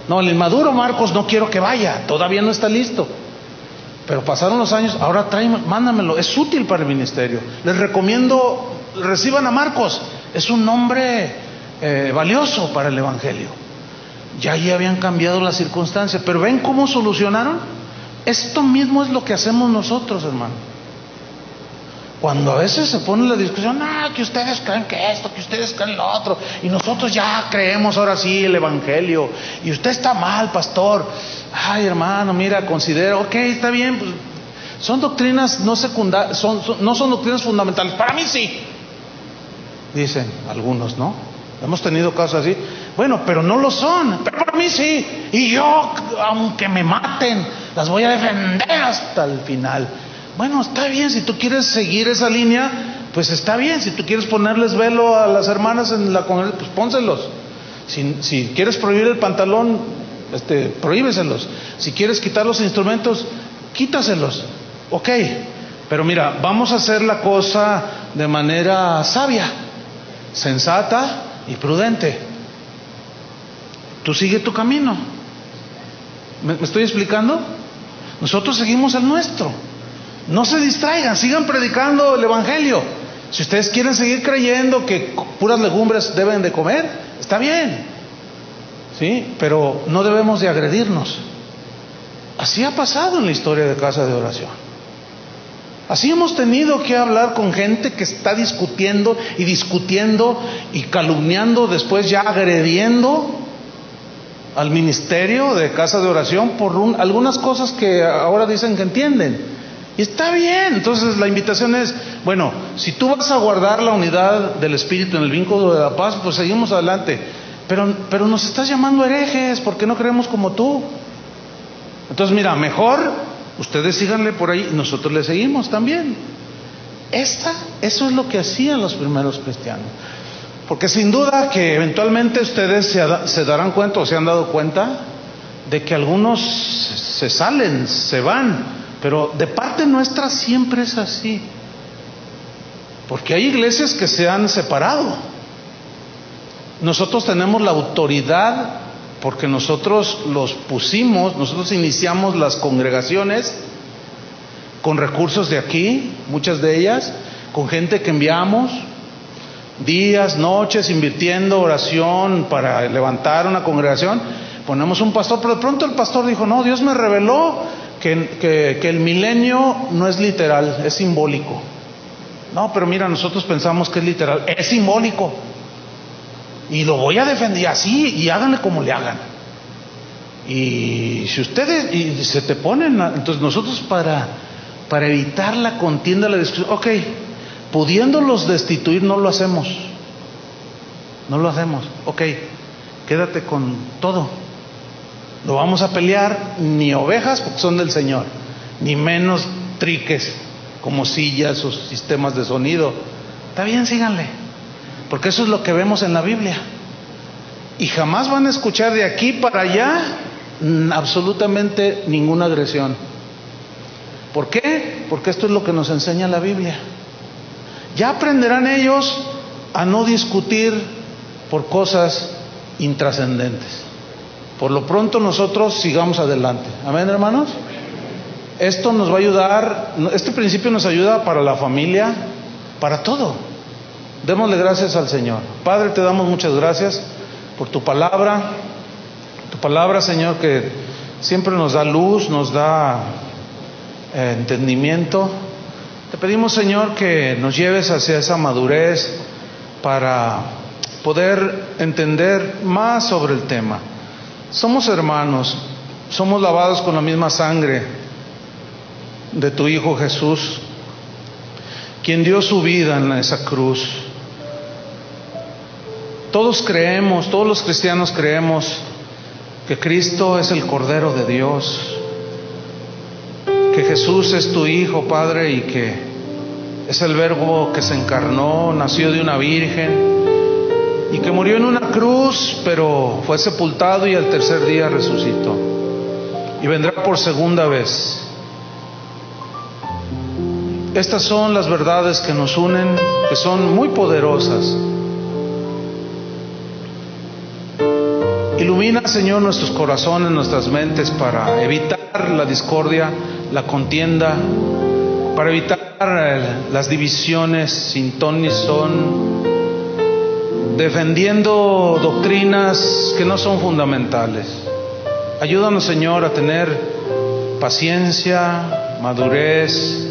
No, el inmaduro Marcos no quiero que vaya, todavía no está listo. Pero pasaron los años, ahora mándamelo, es útil para el ministerio. Les recomiendo, reciban a Marcos, es un nombre valioso para el evangelio. Ya ahí habían cambiado las circunstancias, pero ¿ven cómo solucionaron? Esto mismo es lo que hacemos nosotros, hermano. Cuando a veces se pone la discusión, que ustedes creen que esto, que ustedes creen lo otro, y nosotros ya creemos ahora sí el evangelio, y usted está mal, pastor. Ay, hermano, mira, considera, ok, está bien, pues, son doctrinas no secundarias, no son doctrinas fundamentales. Para mí sí, dicen algunos, ¿no? Hemos tenido casos así. Bueno, pero no lo son. Pero para mí sí. Y yo, aunque me maten, las voy a defender hasta el final. Bueno, está bien. Si tú quieres seguir esa línea, pues está bien. Si tú quieres ponerles velo a las hermanas en la congregación, pues pónselos. Si quieres prohibir el pantalón, prohíbeselos. Si quieres quitar los instrumentos, quítaselos. Ok. Pero mira, vamos a hacer la cosa de manera sabia, sensata y prudente. Tú sigue tu camino. ¿Me estoy explicando? Nosotros seguimos el nuestro. No se distraigan, sigan predicando el evangelio. Si ustedes quieren seguir creyendo que puras legumbres deben de comer, está bien, ¿sí? Pero no debemos de agredirnos. Así ha pasado en la historia de Casa de Oración. Así hemos tenido que hablar con gente que está discutiendo y calumniando, después ya agrediendo al ministerio de Casa de Oración por algunas cosas que ahora dicen que entienden. Y está bien. Entonces la invitación es, bueno, si tú vas a guardar la unidad del Espíritu en el vínculo de la paz, pues seguimos adelante. Pero nos estás llamando herejes porque no creemos como tú. Entonces mira, mejor ustedes síganle por ahí y nosotros le seguimos también. Eso es lo que hacían los primeros cristianos. Porque sin duda que eventualmente ustedes se darán cuenta o se han dado cuenta de que algunos se salen, se van, pero de parte nuestra siempre es así. Porque hay iglesias que se han separado. Nosotros tenemos la autoridad porque nosotros los pusimos, nosotros iniciamos las congregaciones con recursos de aquí, muchas de ellas, con gente que enviamos, días, noches, invirtiendo oración para levantar una congregación. Ponemos un pastor, pero de pronto el pastor dijo, no, Dios me reveló que el milenio no es literal, es simbólico. No, pero mira, nosotros pensamos que es literal, es simbólico. Y lo voy a defender así, y háganle como le hagan. Y si ustedes y se te ponen, entonces nosotros para evitar la contienda, la discusión, ok, pudiéndolos destituir no lo hacemos. Ok, quédate con todo. No vamos a pelear ni ovejas porque son del Señor, ni menos triques como sillas o sistemas de sonido. Está bien, síganle. Porque eso es lo que vemos en la Biblia. Y jamás van a escuchar de aquí para allá absolutamente ninguna agresión. ¿Por qué? Porque esto es lo que nos enseña la Biblia. Ya aprenderán ellos a no discutir por cosas intrascendentes. Por lo pronto nosotros sigamos adelante. Amén, hermanos. Esto nos va a ayudar, este principio nos ayuda para la familia, para todo. Démosle gracias al Señor. Padre, te damos muchas gracias por tu palabra, Señor, que siempre nos da luz, nos da entendimiento. Te pedimos, Señor, que nos lleves hacia esa madurez para poder entender más sobre el tema. Somos hermanos, somos lavados con la misma sangre de tu Hijo Jesús, quien dio su vida en esa cruz. Todos creemos, todos los cristianos creemos que Cristo es el Cordero de Dios, que Jesús es tu Hijo, Padre, y que es el Verbo que se encarnó, nació de una virgen y que murió en una cruz, pero fue sepultado y al tercer día resucitó y vendrá por segunda vez. Estas son las verdades que nos unen, que son muy poderosas. Ilumina, Señor, nuestros corazones, nuestras mentes para evitar la discordia, la contienda, para evitar las divisiones sin ton ni son, defendiendo doctrinas que no son fundamentales. Ayúdanos, Señor, a tener paciencia, madurez,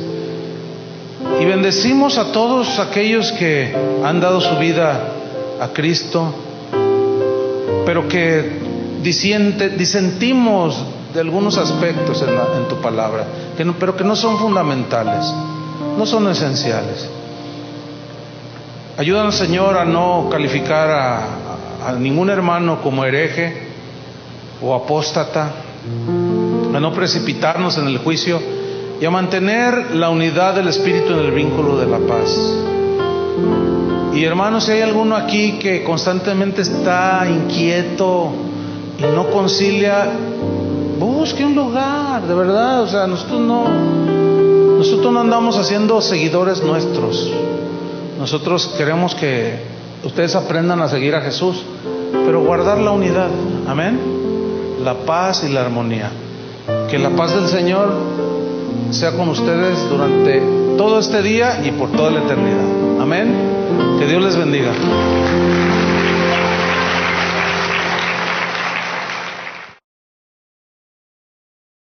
y bendecimos a todos aquellos que han dado su vida a Cristo, pero que disentimos de algunos aspectos en tu palabra, pero que no son fundamentales, no son esenciales. Ayúdanos, Señor, a no calificar a ningún hermano como hereje o apóstata, a no precipitarnos en el juicio y a mantener la unidad del Espíritu en el vínculo de la paz. Y hermanos, si hay alguno aquí que constantemente está inquieto y no concilia, busque un lugar, de verdad. O sea, nosotros no andamos haciendo seguidores nuestros. Nosotros queremos que ustedes aprendan a seguir a Jesús, pero guardar la unidad, amén, la paz y la armonía. Que la paz del Señor sea con ustedes durante todo este día y por toda la eternidad, amén. Que Dios les bendiga.